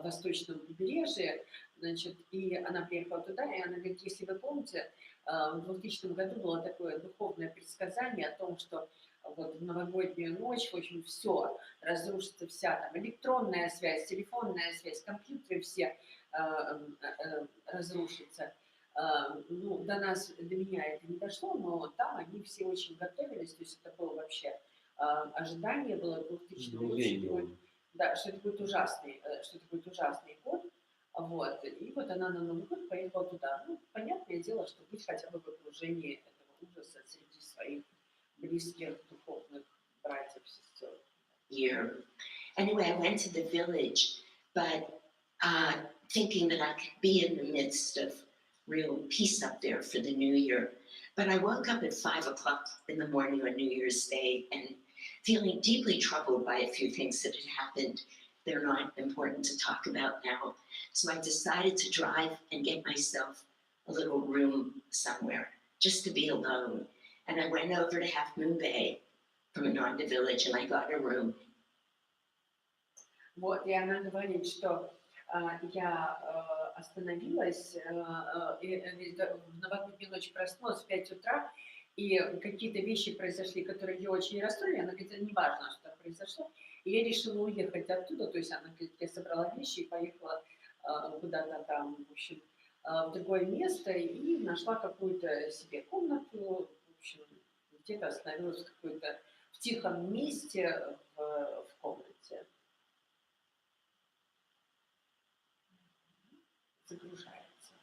восточном побережье, значит, и она приехала туда, и она говорит, если вы помните, в 2000 году было такое духовное предсказание о том, что вот в новогоднюю ночь, в общем, все разрушится, вся там электронная связь, телефонная связь, компьютеры все разрушатся. Ну, до меня это не дошло, но там они все очень готовились, то есть это было вообще ожидание было 2000 года, да, что это будет ужасный год, вот, и вот она на Новый год поехала туда. Ну, понятное дело, что быть хотя бы в окружении этого ужаса среди своих близких духовных братьев, сестер. Year. Anyway, I went to the village, but thinking that I could be in the midst of real peace up there for the new year. But I woke up at 5 o'clock in the morning on New Year's Day and feeling deeply troubled by a few things that had happened. They're not important to talk about now. So I decided to drive and get myself a little room somewhere, just to be alone. And I went over to Half Moon Bay from Ananda Village and I got a room. Вот, и она говорит, что я остановилась, в новогоднюю ночь проснулась в 5 утра, и какие-то вещи произошли, которые ее очень расстроили. Она говорит, не важно, что произошло. И я решила уехать оттуда, то есть она говорит, я собрала вещи и поехала куда-то там, в общем, в другое место, и нашла какую-то себе комнату, в общем, где-то остановилась в тихом месте в комнате. Загружается.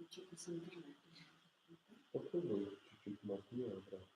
Что-то с интернетом. Попробуй чуть-чуть мотни обратно.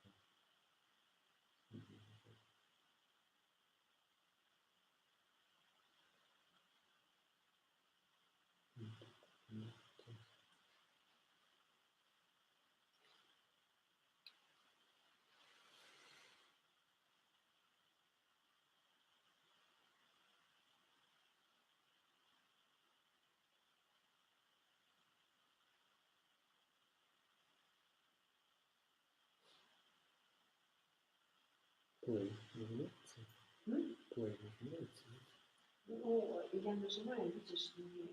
Плей нажимается? Плей нажимается? Ну, я нажимаю, видишь, не...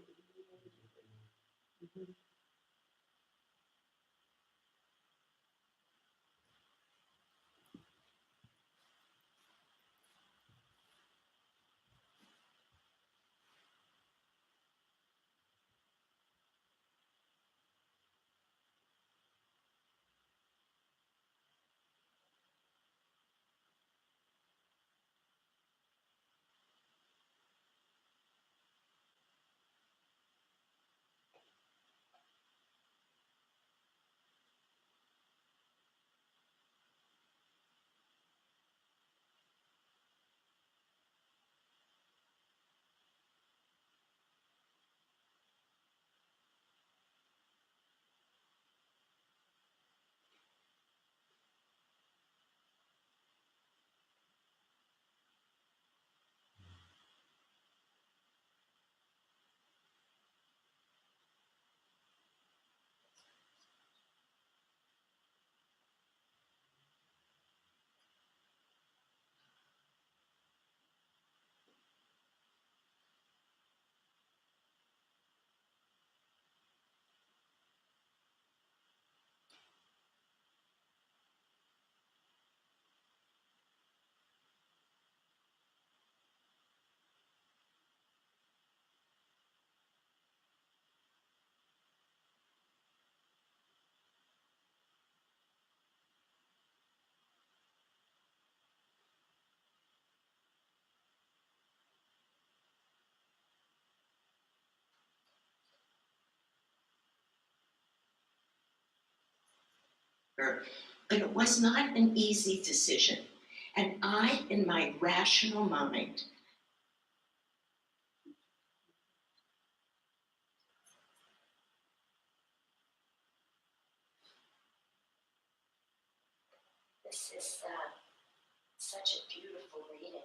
her. But it was not an easy decision. And I, in my rational mind, this is such a beautiful reading.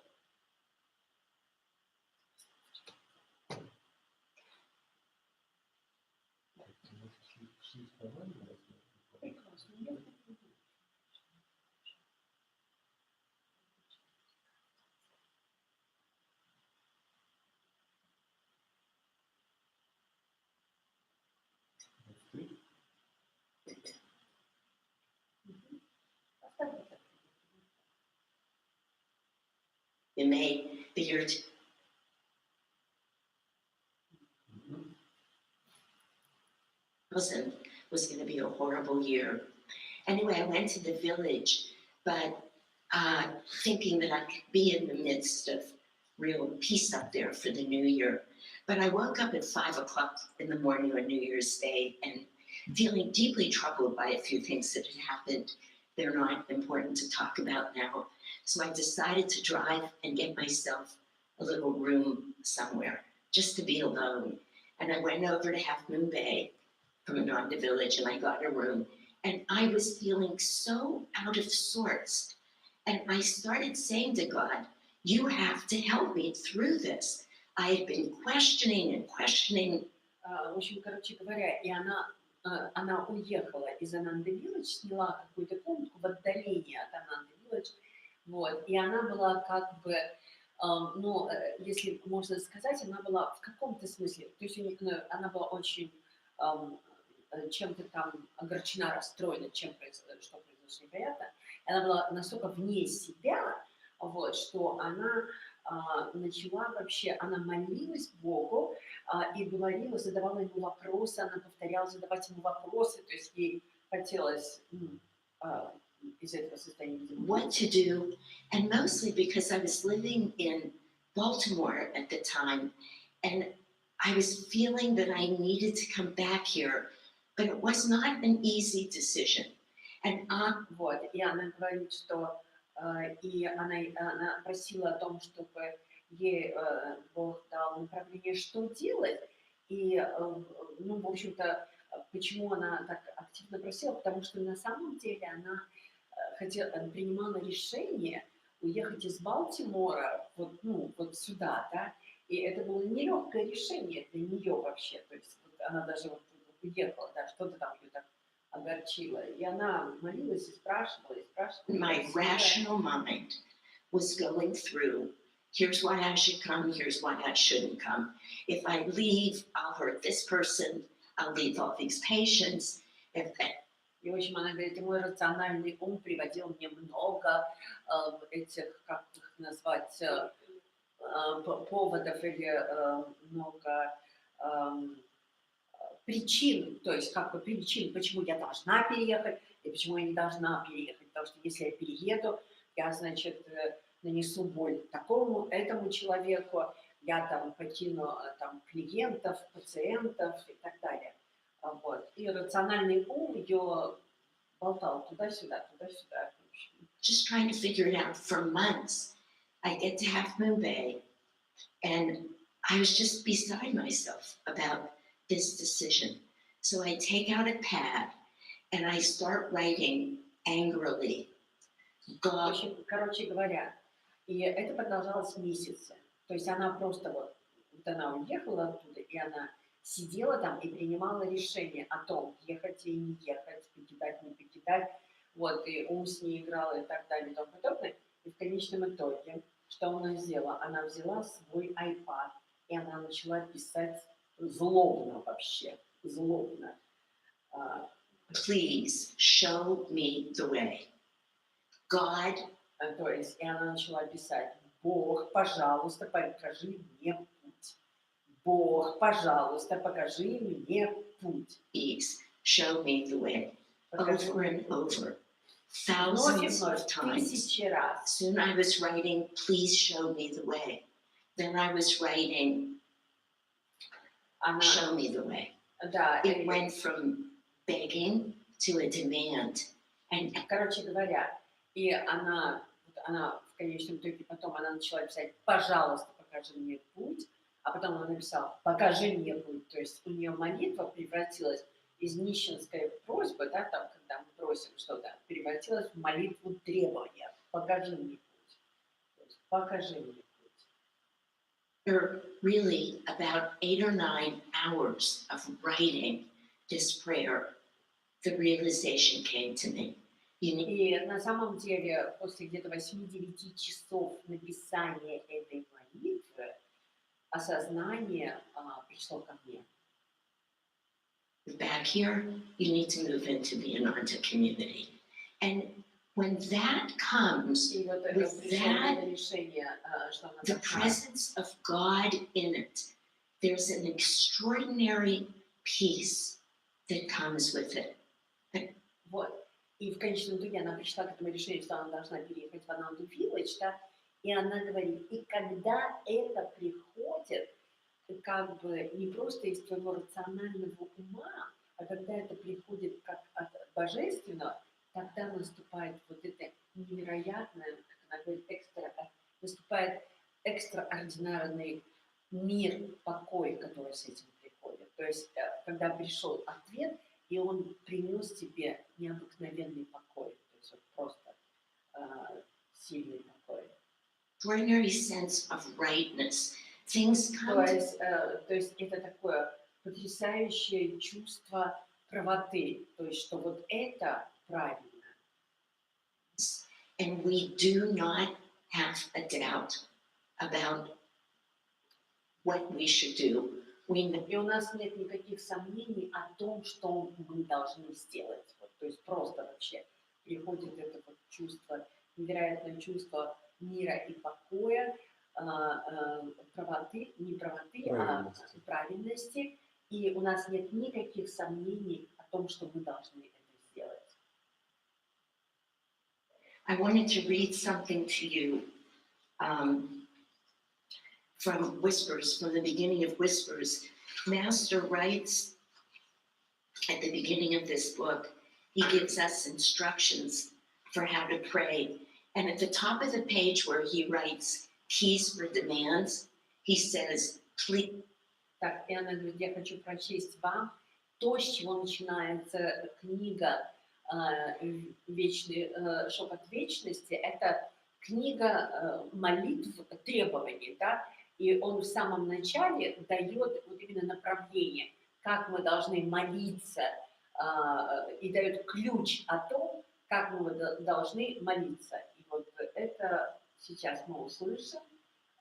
It may be your was going to be a horrible year. Anyway, I went to the village, but thinking that I could be in the midst of real peace up there for the new year. But I woke up at 5 o'clock in the morning on New Year's Day and feeling deeply troubled by a few things that had happened. They're not important to talk about now. So I decided to drive and get myself a little room somewhere, just to be alone. And I went over to Half Moon Bay from the village, and I got a room. And I was feeling so out of sorts. And I started saying to God, you have to help me through this. I had been questioning and questioning. В общем, короче говоря, и она уехала из Ананды Вилледж, сняла какую-то комнатку в отдалении от Ананды Вилледж, вот, и она была как бы, ну, если можно сказать, она была в каком-то смысле, то есть она была очень чем-то там огорчена, расстроена, что произошло непонятно, и она была настолько вне себя, вот, что она начала вообще, она молилась Богу и говорила, задавала ему вопросы, она повторяла задавать ему вопросы, то есть ей хотелось из этого состояния. What to do, and mostly because I was living in Baltimore at the time, and I was feeling that I needed to come back here, but it was not an easy decision. And вот, и она говорит, что и она просила о том, чтобы ей Бог дал направление, что делать. И, ну, в общем-то, почему она так активно просила? Потому что на самом деле она принимала решение уехать из Балтимора вот, ну, вот сюда, да, и это было нелегкое решение для нее вообще, то есть вот она даже вот уехала, да, что-то там ее так огорчило, и она молилась и спрашивала, и спрашивала. My rational mind was going through, here's why I should come, here's why I shouldn't come. If I leave, I'll hurt this person, I'll leave all these patients. И, в общем, она говорит, мой рациональный ум приводил мне много этих, как их назвать, поводов или много причин, то есть как бы причин, почему я должна переехать и почему я не должна переехать. Потому что если я перееду, я, значит, нанесу боль этому человеку, я там покину там, клиентов, пациентов и так далее. Вот. И рациональный ум ее болтал туда-сюда, туда-сюда. Just trying to figure it out for months. I get to Half Moon Bay, and I was just beside myself about this decision. So I take out a pad, and I start writing angrily. God. В общем, короче говоря, и это продолжалось месяцы. То есть она просто вот она уехала оттуда, и она сидела там и принимала решение о том, ехать или не ехать, покидать, не покидать. Вот, и ум с ней играл и так далее и тому подобное. И в конечном итоге, что она сделала? Она взяла свой iPad, и она начала писать злобно вообще, злобно. Please show me the way. God. То есть, и она начала писать, Бог, пожалуйста, покажи мне путь. Бог, пожалуйста, покажи мне путь. Please show me the way. Покажи Over мне and путь. over. Thousands of times. Тысячи раз. Soon I was writing, please show me the way. Then I was writing, show me the way. Да, It went from begging to a demand. And Короче говоря, и она в конечном итоге потом она начала писать: «Пожалуйста, покажи мне путь», а потом она написала: «Покажи мне путь». То есть у нее молитва превратилась из нищенской просьбы, да, там, когда мы просим что-то, превратилась в молитву требования: «Покажи мне путь». То есть «покажи мне путь». for really about 8 or 9 hours of writing this prayer, the realization came to me. You need, И на самом деле после где-то 8-9 часов написания этой молитвы осознание пришло ко мне. back here, you need to move into the Ananta community. And when that comes, И вот with пришло that, это решение, что она the должна. presence of God in it, there's an extraordinary peace that comes with it. Вот. И в конечном итоге она пришла к этому решению, что она должна переехать в Ананду Виллидж, да, и она говорит, и когда это приходит, как бы не просто из твоего рационального ума, а когда это приходит как от божественного, тогда наступает вот это невероятное, как она говорит, наступает экстраординарный мир, покой, который с этим приходит. То есть, когда пришел ответ, и он принес тебе необыкновенный покой, то есть вот просто сильный покой. Extraordinary sense of rightness. Things come То есть это такое потрясающее чувство правоты, то есть что вот это правильно. and we do not have a doubt about what we should do. И у нас нет никаких сомнений о том, что мы должны сделать. Вот, то есть просто вообще приходит это вот чувство, невероятное чувство мира и покоя, правоты, не правоты, Правильности. а правильности. И у нас нет никаких сомнений о том, что мы должны это сделать. I wanted to read something to you from Whispers, from the beginning of Whispers. Master writes at the beginning of this book, he gives us instructions for how to pray. And at the top of the page where he writes keys for demands, he says, please. Так, и она говорит, я хочу прочесть вам то, с чего начинается книга «Вечный шепот вечности». Это книга молитв, требований, да? И он в самом начале дает вот именно направление, как мы должны молиться, и дает ключ о том, как мы должны молиться. И вот это сейчас мы услышим.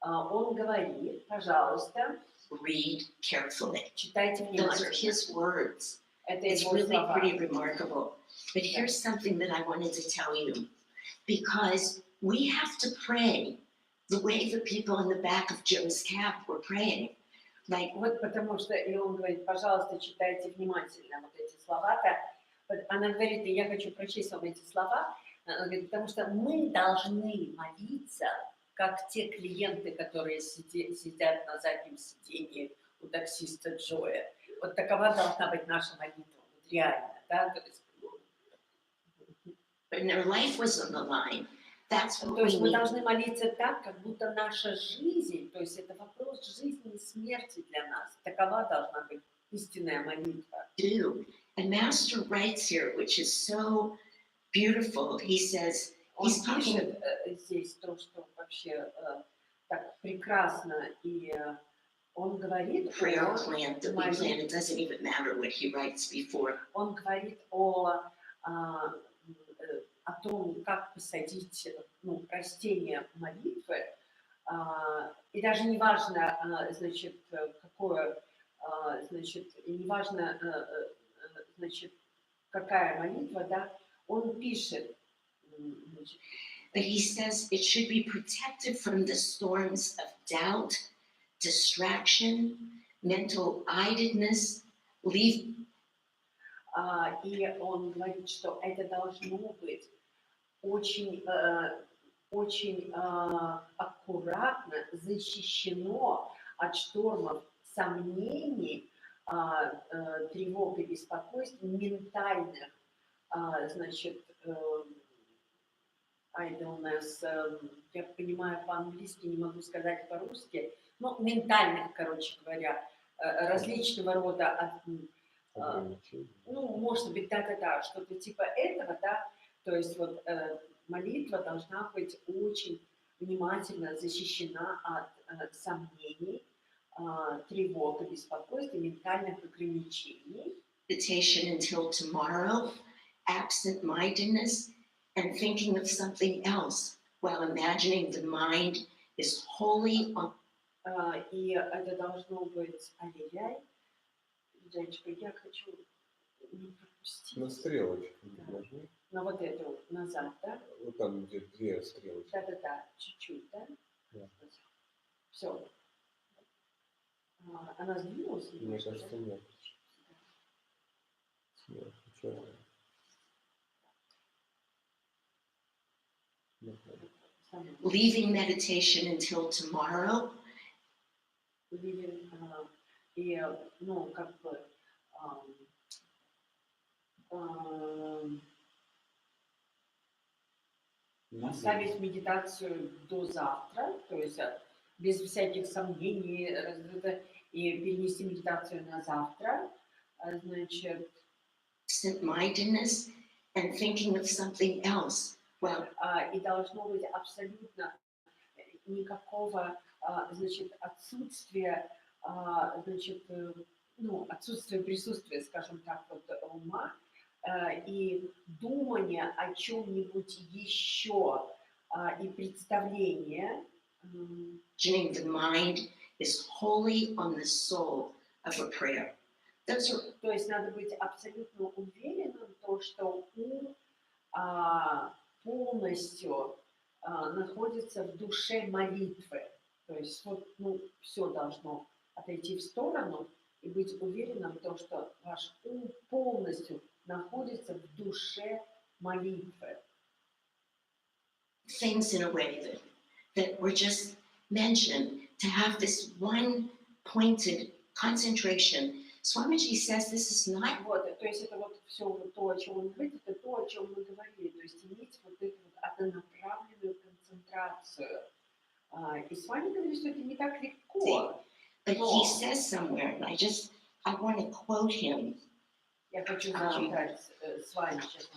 Он говорит, пожалуйста, read carefully. читайте Those are внимательно. his words. Это It's его really слова. pretty remarkable. But here's something that I wanted to tell you. Because we have to pray the way the people in the back of Joe's cab were praying. Like, Вот потому что, и он говорит, пожалуйста, читайте внимательно вот эти слова-то. Вот она говорит, и я хочу прочесть вам эти слова, она говорит, потому что мы должны молиться, как те клиенты, которые сидят на заднем сиденье у таксиста Джоя. Вот такова должна быть наша молитва, вот реально, да? То есть, when their life was on the line, that's what то есть we мы need должны молиться так, как будто наша жизнь, то есть это вопрос жизни и смерти для нас. Такова должна быть истинная молитва. to do. And Master writes here, which is so beautiful. He says, Он he's talking пишет здесь то, что вообще так прекрасно, и он говорит prayer plant that we plan. It doesn't even matter what he writes before. он говорит о том, как посадить растение молитвы, и даже не важно, значит, какое, значит, не важно, значит, какая молитва, да, он пишет, значит, But he says it should be protected from the storms of doubt, distraction, mental idleness, leave. И он говорит, что это должно быть очень, очень аккуратно защищено от штормов сомнений, тревог и беспокойств, ментальных Значит, idleness, я понимаю по-английски, не могу сказать по-русски, но ментальных, короче говоря, различного рода, Ограничения. ну, может быть, да-да-да, что-то типа этого, да, то есть вот молитва должна быть очень внимательно защищена от сомнений, тревог и беспокойств и ментальных ограничений. Meditation until tomorrow, absent-mindedness, and thinking of something else while imagining the mind is wholly on. И это должно быть, ай-яй-яй, Женечка, я хочу не пропустить. На стрелочку Да. нажми. На вот эту, назад, да? Вот там, где две стрелочки. Да-да-да, чуть-чуть, да? Да. Все. Она сдвинулась? Мне кажется, нет. Нет, ничего. Leaving meditation until tomorrow. И, ну, как бы, оставить медитацию до завтра, то есть без всяких сомнений, и перенести медитацию на завтра, значит, Absent-mindedness and thinking of something else. Well, и должно быть абсолютно никакого, значит, отсутствия, значит, ну, отсутствие присутствия, скажем так, вот ума, и думание о чем-нибудь еще, и представление. imagining the mind is wholly on the soul of a prayer. Those are, То есть надо быть абсолютно уверенным в том, что ум полностью находится в душе молитвы. То есть вот, ну, все должно отойти в сторону и быть уверенным в том, что ваш ум полностью находится в душе молитвы. things in a way that were just mentioned, to have this one pointed concentration. Swamiji says this is not. Вот, то есть это вот все вот то, о чем он говорит, это то, о чем мы говорили. То есть иметь вот эту вот однонаправленную концентрацию. И с вами говорили, что это не так легко. But he says somewhere, and I want to quote him. Я хочу зачитать с вами сейчас.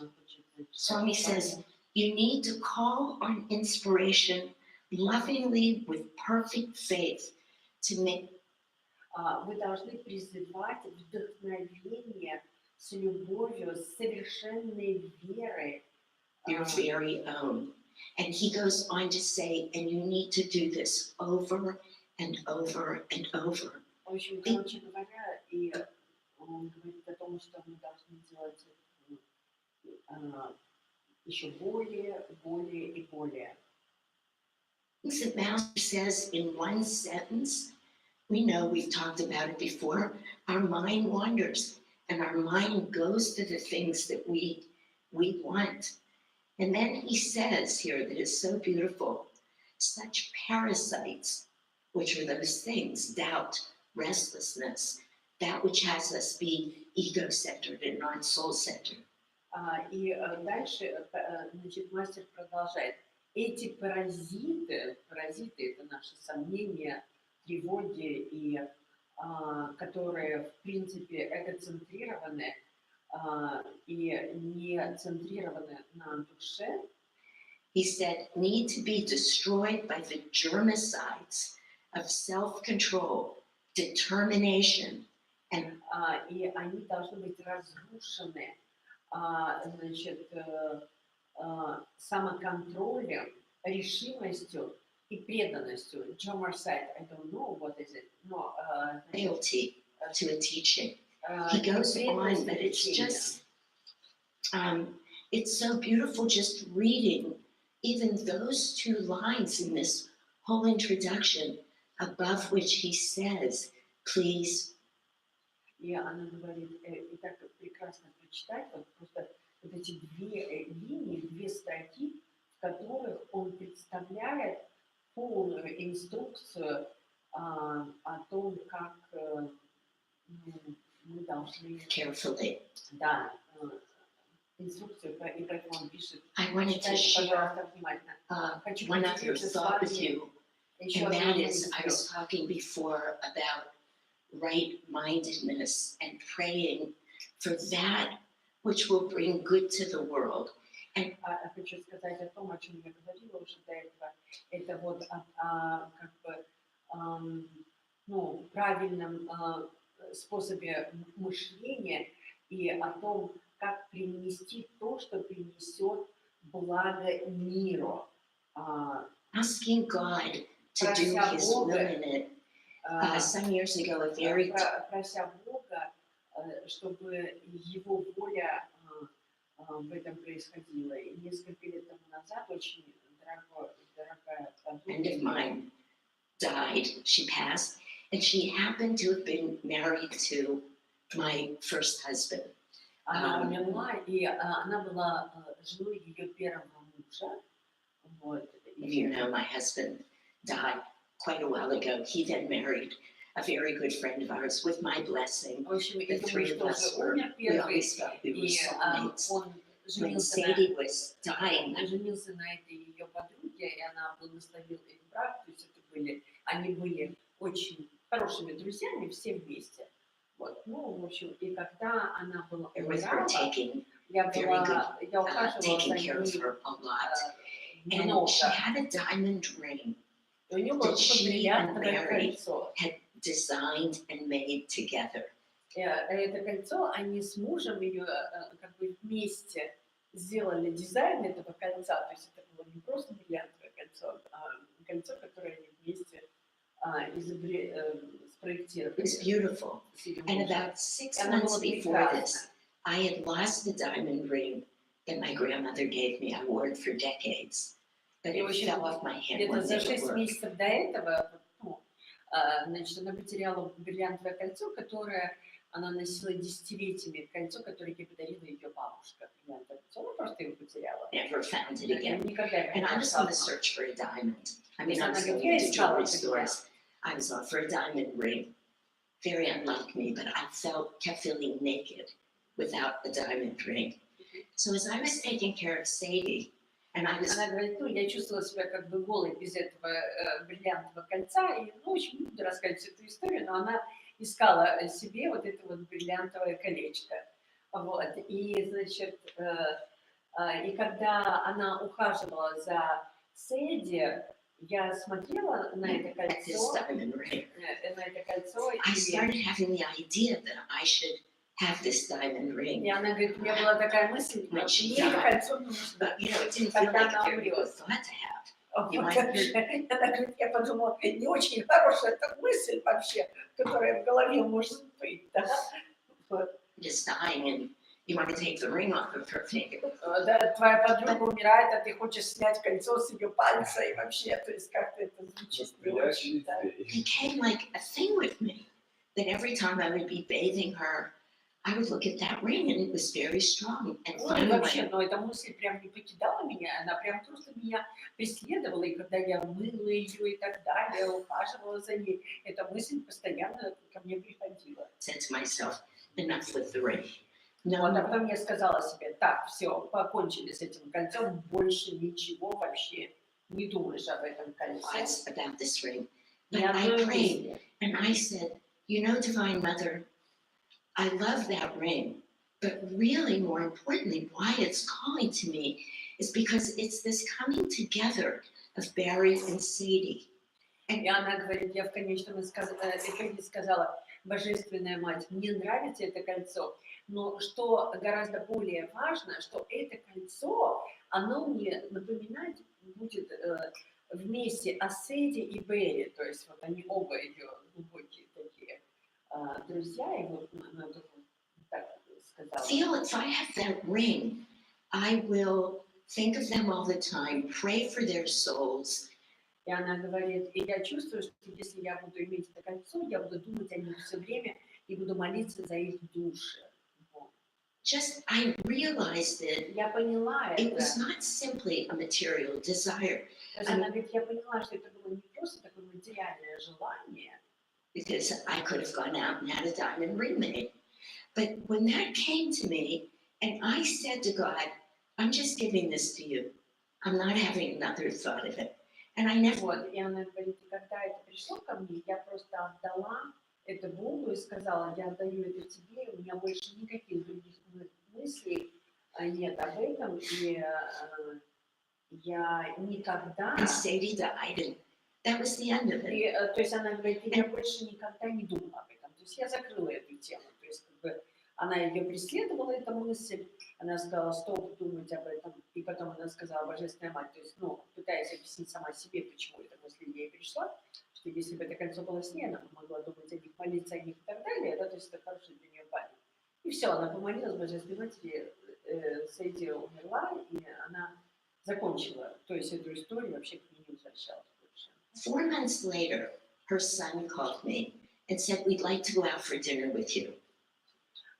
Swami says, you need to call on inspiration lovingly with perfect faith to make. Вы должны призывать вдохновение с любовью, с совершенной верой. Your very own. And he goes on to say, and you need to do this over and over and over. В общем, короче говоря, и он говорит о том, что мы должны делать еще более, более и более. The Master says in one sentence, we know we've talked about it before, our mind wanders and our mind goes to the things that we want. And then he says here that is so beautiful, such parasites, which are those things, doubt, restlessness, that which has us be ego-centered and not soul-centered. И дальше, значит, мастер продолжает. Эти паразиты это наши сомнения, тревоги, и которые, в принципе, эгоцентрированы и не центрированы на душе. He said, need to be destroyed by the germicides of self-control, determination, and и они должны быть разрушены, значит, самоконтролем, решимостью и преданностью. Germicide, I don't know what is it, но loyalty to a teaching. He goes on, but it's just, it's so beautiful just reading even those two lines in this whole introduction, above which he says, please. И она говорит, и так прекрасно прочитать, вот просто вот эти две линии, две строки, в которых он представляет полную инструкцию о том, как мы должны carefully. Да, инструкцию, и поэтому он пишет. I wanted to Читайте, share пожалуйста, внимательно. Хочу one other поделиться с thought with вами you, еще and одной that is, I мыслью. was talking before about right-mindedness and praying for that which will bring good to the world. Хочу сказать о том, о чем я говорила уже до этого. Это вот как бы правильном способе мышления и о том, как принести то, что принесет благо миру. Asking God to do Прося His will Бога, in it. Some years ago, a very прося Бога, чтобы Его воля в этом происходила. И несколько лет тому назад очень дорогая friend of mine died. She passed, and she happened to have been married to my first husband. Она умерла, и она была женой ее первого мужа. Вот. You know, my husband died quite a while ago. He then married a very good friend of ours with my blessing. В общем, The это three муж of us тоже were, умер we первый, always felt we were и soulmates. он When Sadie was dying, женился на этой ее подруге, и она благословила их брак, то есть они были очень хорошими друзьями, все вместе. Вот. Ну, в общем, и когда она была they were with her, умирала, taking я ухаживала за taking care of ней her a lot. And много. she had a diamond ring И у нее было that she бриллиантовое and Mary кольцо. had designed and made together. Это кольцо, они с мужем ее как бы вместе сделали дизайн этого кольца. То есть это было не просто бриллиантовое кольцо, а кольцо, которое они вместе спроектировали. It was beautiful. And about 6 months before this, I had lost the diamond ring that my grandmother gave me. I wore it for decades, but it fell off my hand Где-то one за day at 6 work. месяцев до этого, значит, она потеряла бриллиантовое кольцо, которое она носила десятилетиями, кольцо, которое ей подарила ее бабушка. Бриллиантовое кольцо, она просто его потеряла. Never found it again. Никогда And I was on the search for a diamond. I mean, I was going to jewelry stores. I was on for a diamond ring. Very unlike me, but I kept feeling naked without a diamond ring. So as I was taking care of Sadie, and I was... Она говорит, я чувствовала себя как бы голой без этого бриллиантового кольца, и, очень не буду рассказывать всю эту историю, но она искала себе вот это вот бриллиантовое колечко. Вот. И, значит, и когда она ухаживала за Сэдди, я смотрела на это кольцо, I started having the idea that I should have this diamond ring. И она говорит, у меня была такая мысль, мне это кольцо нужно. But, you know, it didn't feel like a very good thought to have. Она говорит, я подумала, не очень хорошая эта мысль вообще, которая в голове может быть. Да? Вот. Just dying and you want to take the ring off of her finger. Да, твоя подруга умирает, а ты хочешь снять кольцо с ее пальца, и вообще, то есть как-то это звучит не очень. Да? It became like a thing with me, that every time I would be bathing her, I would look at that ring and it was very strong. And finally, вообще, но эта мысль прям не покидала меня, она прям просто меня преследовала, и когда я мыла ее и так далее, ухаживала за ней, эта мысль постоянно ко мне приходила. said to myself, enough with the ring. Вот, а потом я сказала себе, так, все, покончили с этим кольцом, больше ничего вообще не думаешь об этом кольце. About this ring. But I prayed and I said, you know, Divine Mother, I love that ring, but really more importantly, why it's calling to me is because it's this coming together of Barry and Sadie. И она говорит, я в конечном итоге сказала, Божественная Мать, мне нравится это кольцо, но что гораздо более важно, что это кольцо, оно мне напоминать будет вместе о Сэдди и Берри, то есть вот они оба ее глубокие такие друзья, и вот она так сказала. Feel if I have that ring, I will think of them all the time, pray for their souls. И она говорит, и я чувствую, что если я буду иметь это кольцо, я буду думать о них все время и буду молиться за их души. Just, I realized that Я поняла it это. was not simply a material desire. Она говорит, я поняла, что это было не просто такое материальное желание. Because I could have gone out and had a diamond ring made. But when that came to me, And I said to God, I'm just giving this to you. I'm not having another thought of it. And I never Вот, и она говорит, и когда это пришло ко мне, я просто отдала это Богу и сказала, я отдаю это тебе, и у меня больше никаких других мыслей нет об этом, и я никогда... and Sadie died, and that was the end of it. И, то есть она говорит, я больше никогда не думала об этом. То есть я закрыла эту тему. То есть как бы она ее преследовала, эта мысль. Она сказала, стоп думать об этом. И потом она сказала, Божественная Мать, то есть, ну, пытаясь объяснить сама себе, почему эта мысль ей пришла, что если бы это кольцо было с ней, она могла думать о них, молиться о них и так далее, да, то есть это хорошая для нее память. И все, она помолилась Божественной Матери, Сэдди умерла, и она закончила, то есть эту историю вообще к ней не возвращалась больше. 4 months later, her son called me and said, we'd like to go out for dinner with you.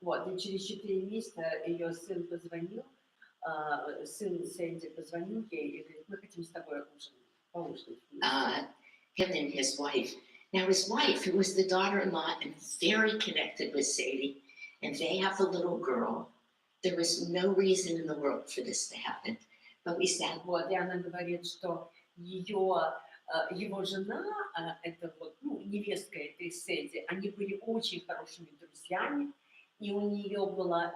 Вот, и через 4 месяца ее сын позвонил, сын Сэнди позвонил ей и говорит, мы хотим с тобой поужинать. Him and his wife. Now his wife, who was the daughter-in-law and very connected with Sadie, and they have a little girl. There was no reason in the world for this to happen. But we said, вот, и она говорит, что его жена, это вот, ну, невестка этой Сэдди, они были очень хорошими друзьями, и у них была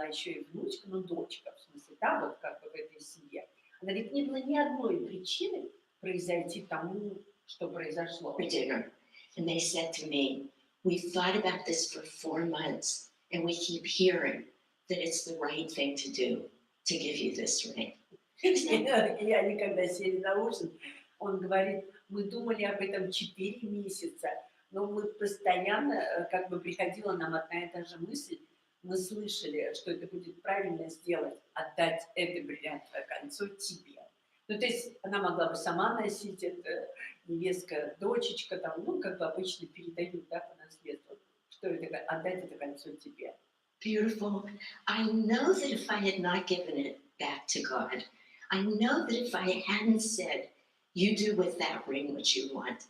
еще и внучка, ну, дочка, в смысле, да, вот как бы в этой семье. Она говорит, не было ни одной причины произойти тому, что произошло. for dinner. And they said to me, we've thought about this for 4 months, and we keep hearing that it's the right thing to do to give you this ring. И они, когда сели на ужин, он говорит, мы думали об этом 4 месяца, но мы постоянно, как бы приходила нам одна и та же мысль, мы слышали, что это будет правильно сделать, отдать это бриллиантовое кольцо тебе. Ну, то есть она могла бы сама носить это, невестка, дочечка, там, ну, как бы обычно передают, да, по наследству, что это, отдать это кольцо тебе. Beautiful. I know that if I had not given it back to God, I know that if I hadn't said, you do with that ring what you want,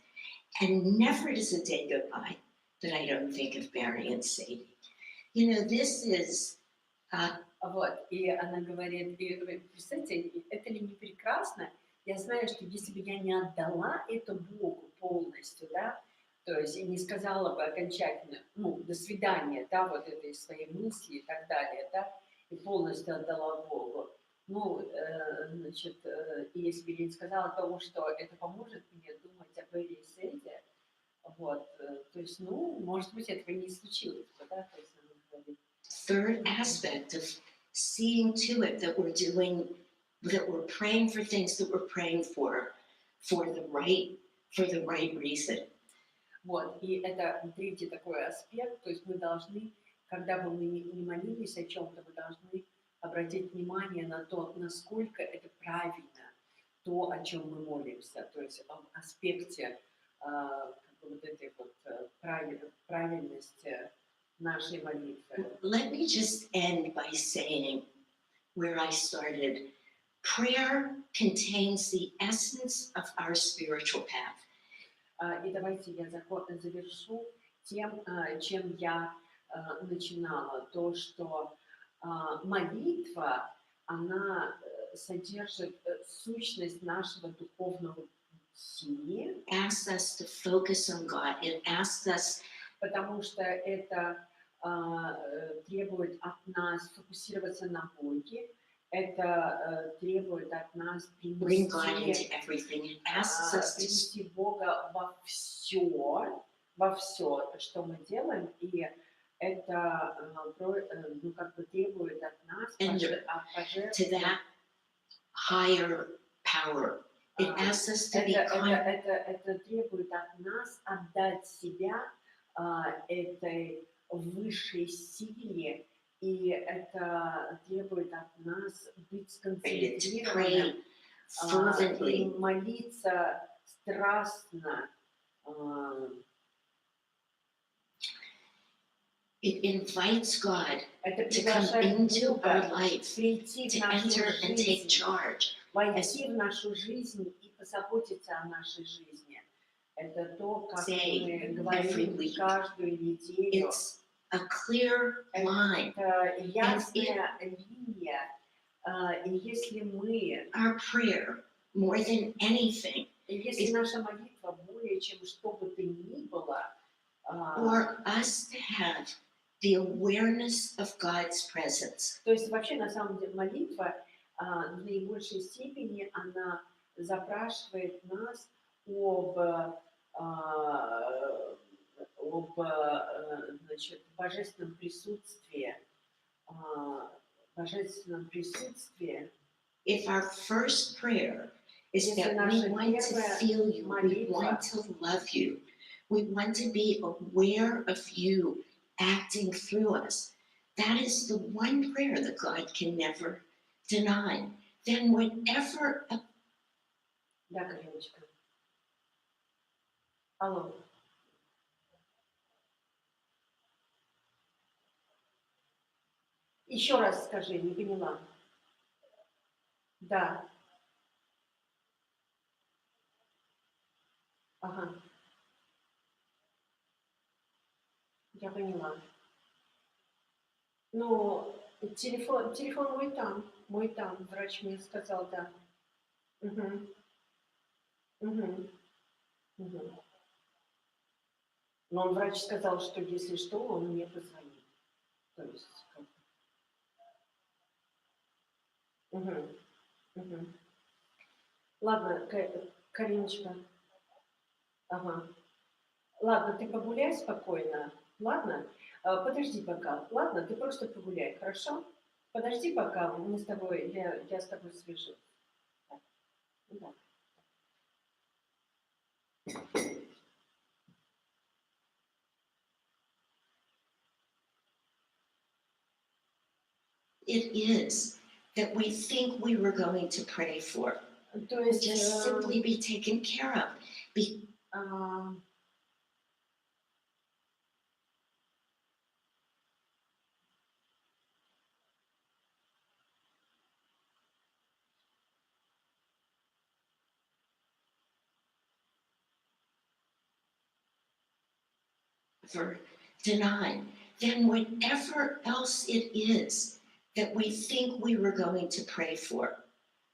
and never does a day go by that I don't think of Barry and Sadie. You know, this is... Вот, и она говорит, представьте, это ли не прекрасно? Я знаю, что если бы я не отдала это Богу полностью, да, то есть и не сказала бы окончательно, ну, до свидания, да, вот этой своей мысли и так далее, да, и полностью отдала Богу. Ну, значит, и если бы я не сказала того, что это поможет мне думать об Вере и Сэдди, вот, то есть, ну, может быть, этого не случилось, да, то есть она говорит. Third aspect of seeing to it that we're doing, that we're praying for things that we're praying for the right reason. Вот, и это третий такой аспект, то есть мы должны, когда бы мы не молились о чем-то, мы должны обратить внимание на то, насколько это правильно, то, о чем мы молимся, то есть об аспекте вот этой вот правильности нашей молитвы. Let me just end by saying where I started. Prayer contains the essence of our spiritual path. И давайте я завершу тем, чем я начинала, то, что молитва, она содержит сущность нашего духовного пути. Asks us to focus on God. It asks us, потому что это требует от нас фокусироваться на Боге, это требует от нас принести Бога во все, что мы делаем, и это, ну, как бы требует от нас to higher power. It asks us to be это требует от нас отдать себя этой высшей силе, и это требует от нас быть сконцентрированным и молиться страстно. It invites God Это to come into our life, прийти в to нашу enter and take жизнь, charge. войти в нашу жизнь и позаботиться о нашей жизни. Это то, как мы говорим каждую неделю. It's a clear line. Это ясная линия. И если мы, Our prayer, more than anything, если наша молитва более чем что бы то ни было, for us to have the awareness of God's presence. то есть вообще на самом деле молитва в наибольшей степени она запрашивает нас об значит, божественном присутствии, божественном присутствии. If our first prayer is Если that we наша want to первая feel you, we молитва, want to love you, we want to be aware of you acting through us, that is the one prayer that God can never deny. Then whatever. Да, Кариночка. Алло. Еще раз скажи, не поняла. Да. Ага. Я поняла. Ну, телефон мой там, врач мне сказал, да. Угу. Угу. Угу. Но врач сказал, что если что, он мне позвонит. То есть, как... Угу. Угу. Ладно, Кариночка. Ага. Ладно, ты погуляй спокойно. Ладно? Подожди пока. Ладно, ты просто погуляй, хорошо? Подожди пока, мы с тобой, я с тобой свяжусь. Да. It is that we think we were going to pray for. То есть, Just simply be taken care of. For denied, then whatever else it is that we think we were going to pray for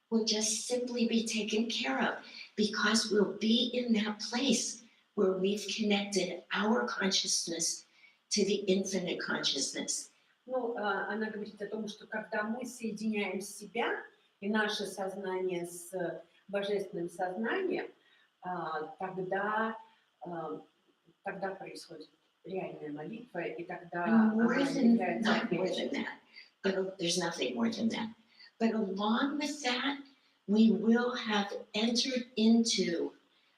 will just simply be taken care of, because we'll be in that place where we've connected our consciousness to the infinite consciousness. Ну, она говорит о том, что когда мы соединяем себя и наше сознание с божественным сознанием, тогда происходит реальная молитва, и тогда она является ответом. But there's nothing more than that. But along with that, we will have entered into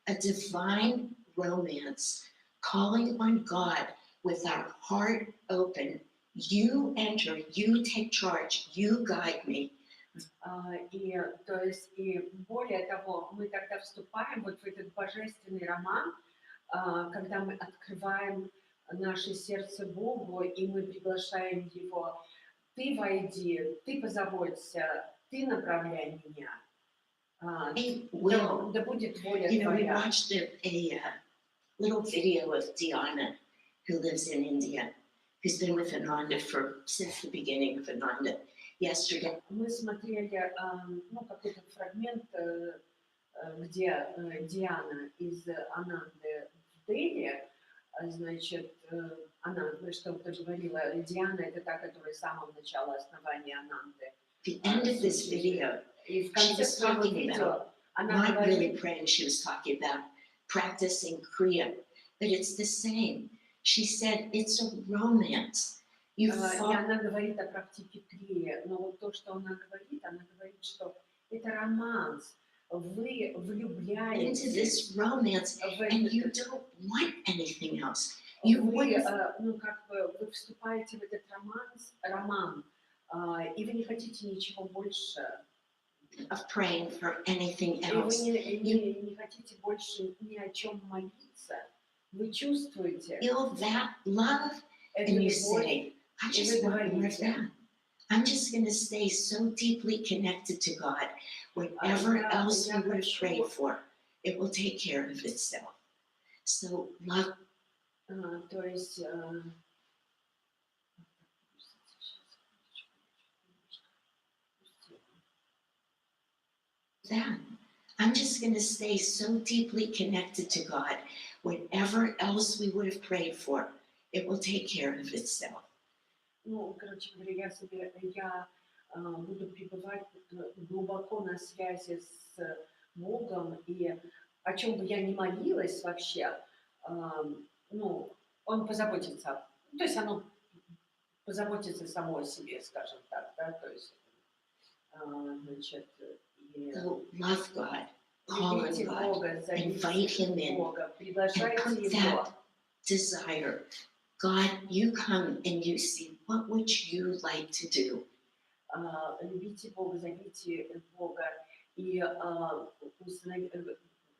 a divine romance, calling on God with our heart open. You enter, you take charge, you guide me. И, то есть, и более того, мы тогда вступаем вот в этот божественный роман, когда мы открываем наше сердце Богу, и мы приглашаем Его. Ты войди, ты позаботься, ты направляй меня. Да будет воля Твоя. We watched a little video of Diana, who lives in India, who's been with Ananda since the beginning of Ananda. Yesterday. Мы смотрели какой-то фрагмент, где Диана из Ананды в Дели, значит, она что-то говорила, Диана это та, которая с самого начала основания Ананды. The end of this video, и в конце своего видео она not really говорит, praying, she was talking about practicing Kriya, but it's the same. She said it's a romance. И она говорит о практике крия, но вот то, что она говорит, что это романс. Вы влюбляетесь into this romance, and you don't want anything else. Вы вступаете в этот роман, и вы не хотите ничего больше. Of praying for anything И вы else. не хотите больше ни о чем молиться. Вы чувствуете Feel that love, эту and you любовь, say, I и just вы want more of говорите, that. I'm just going to stay so deeply connected to God. Whatever else you would pray for, it will take care of itself. So love. То есть then I'm just going to stay so deeply connected to God. Whatever else we would have prayed for, it will take care of itself. Ну, короче говоря, я буду пребывать глубоко на связи с Богом, и о чем бы я ни молилась вообще, ну, Он позаботится, то есть оно позаботится само о себе, скажем так, да, то есть, значит, и So love God, call on любите God, Бога, invite зовите Him in, Бога, and приглашайте put Его. that desire. God, you come and you see, what would you like to do? Любите Бога, зовите Бога и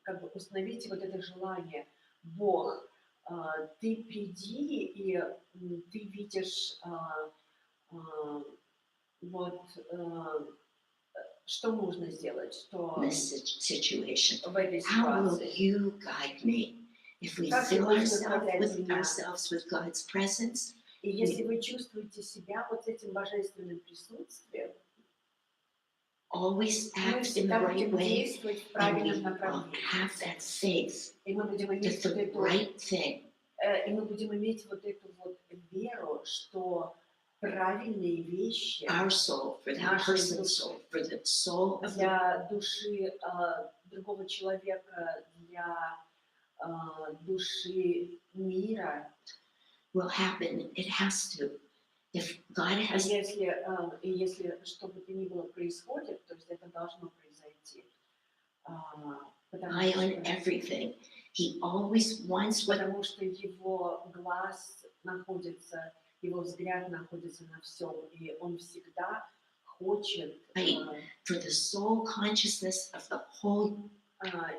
как бы установите вот это желание. Бог, ты приди, и ты видишь вот что нужно сделать, что In this situation, в этой how will ситуации. you guide me? If we Как ты fill будешь направлять меня? ourselves with God's presence, И если вы чувствуете себя вот с этим божественным присутствием, always мы act in the всегда right будем way, действовать в and правильном we will направлении. have that faith И мы будем that иметь вот the эту, right thing, и мы будем иметь вот эту вот веру, что правильные вещи our soul, for that нашей person's души, soul, for the soul of the для души другого человека, для души мира, will happen. It has to. If God has если что бы то ни было происходит, то есть это должно произойти. Потому eye on что, everything, He always wants what потому что его глаз находится, его взгляд находится на всем, и он всегда хочет, for the soul consciousness of the whole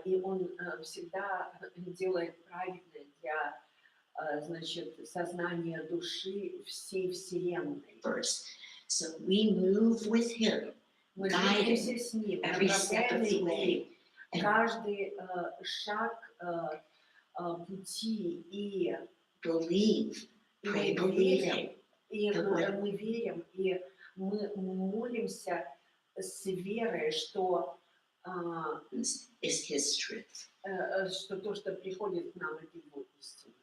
и он всегда делает правильное для, значит, сознания души всей Вселенной. universe. So we move with Him Мы guide двигаемся с ним, every step of the направляем way. And каждый шаг пути, и believe, мы pray верим, believing. и the way. мы верим, и мы молимся с верой, что Is His truth. что то, что приходит к нам, это Его истина.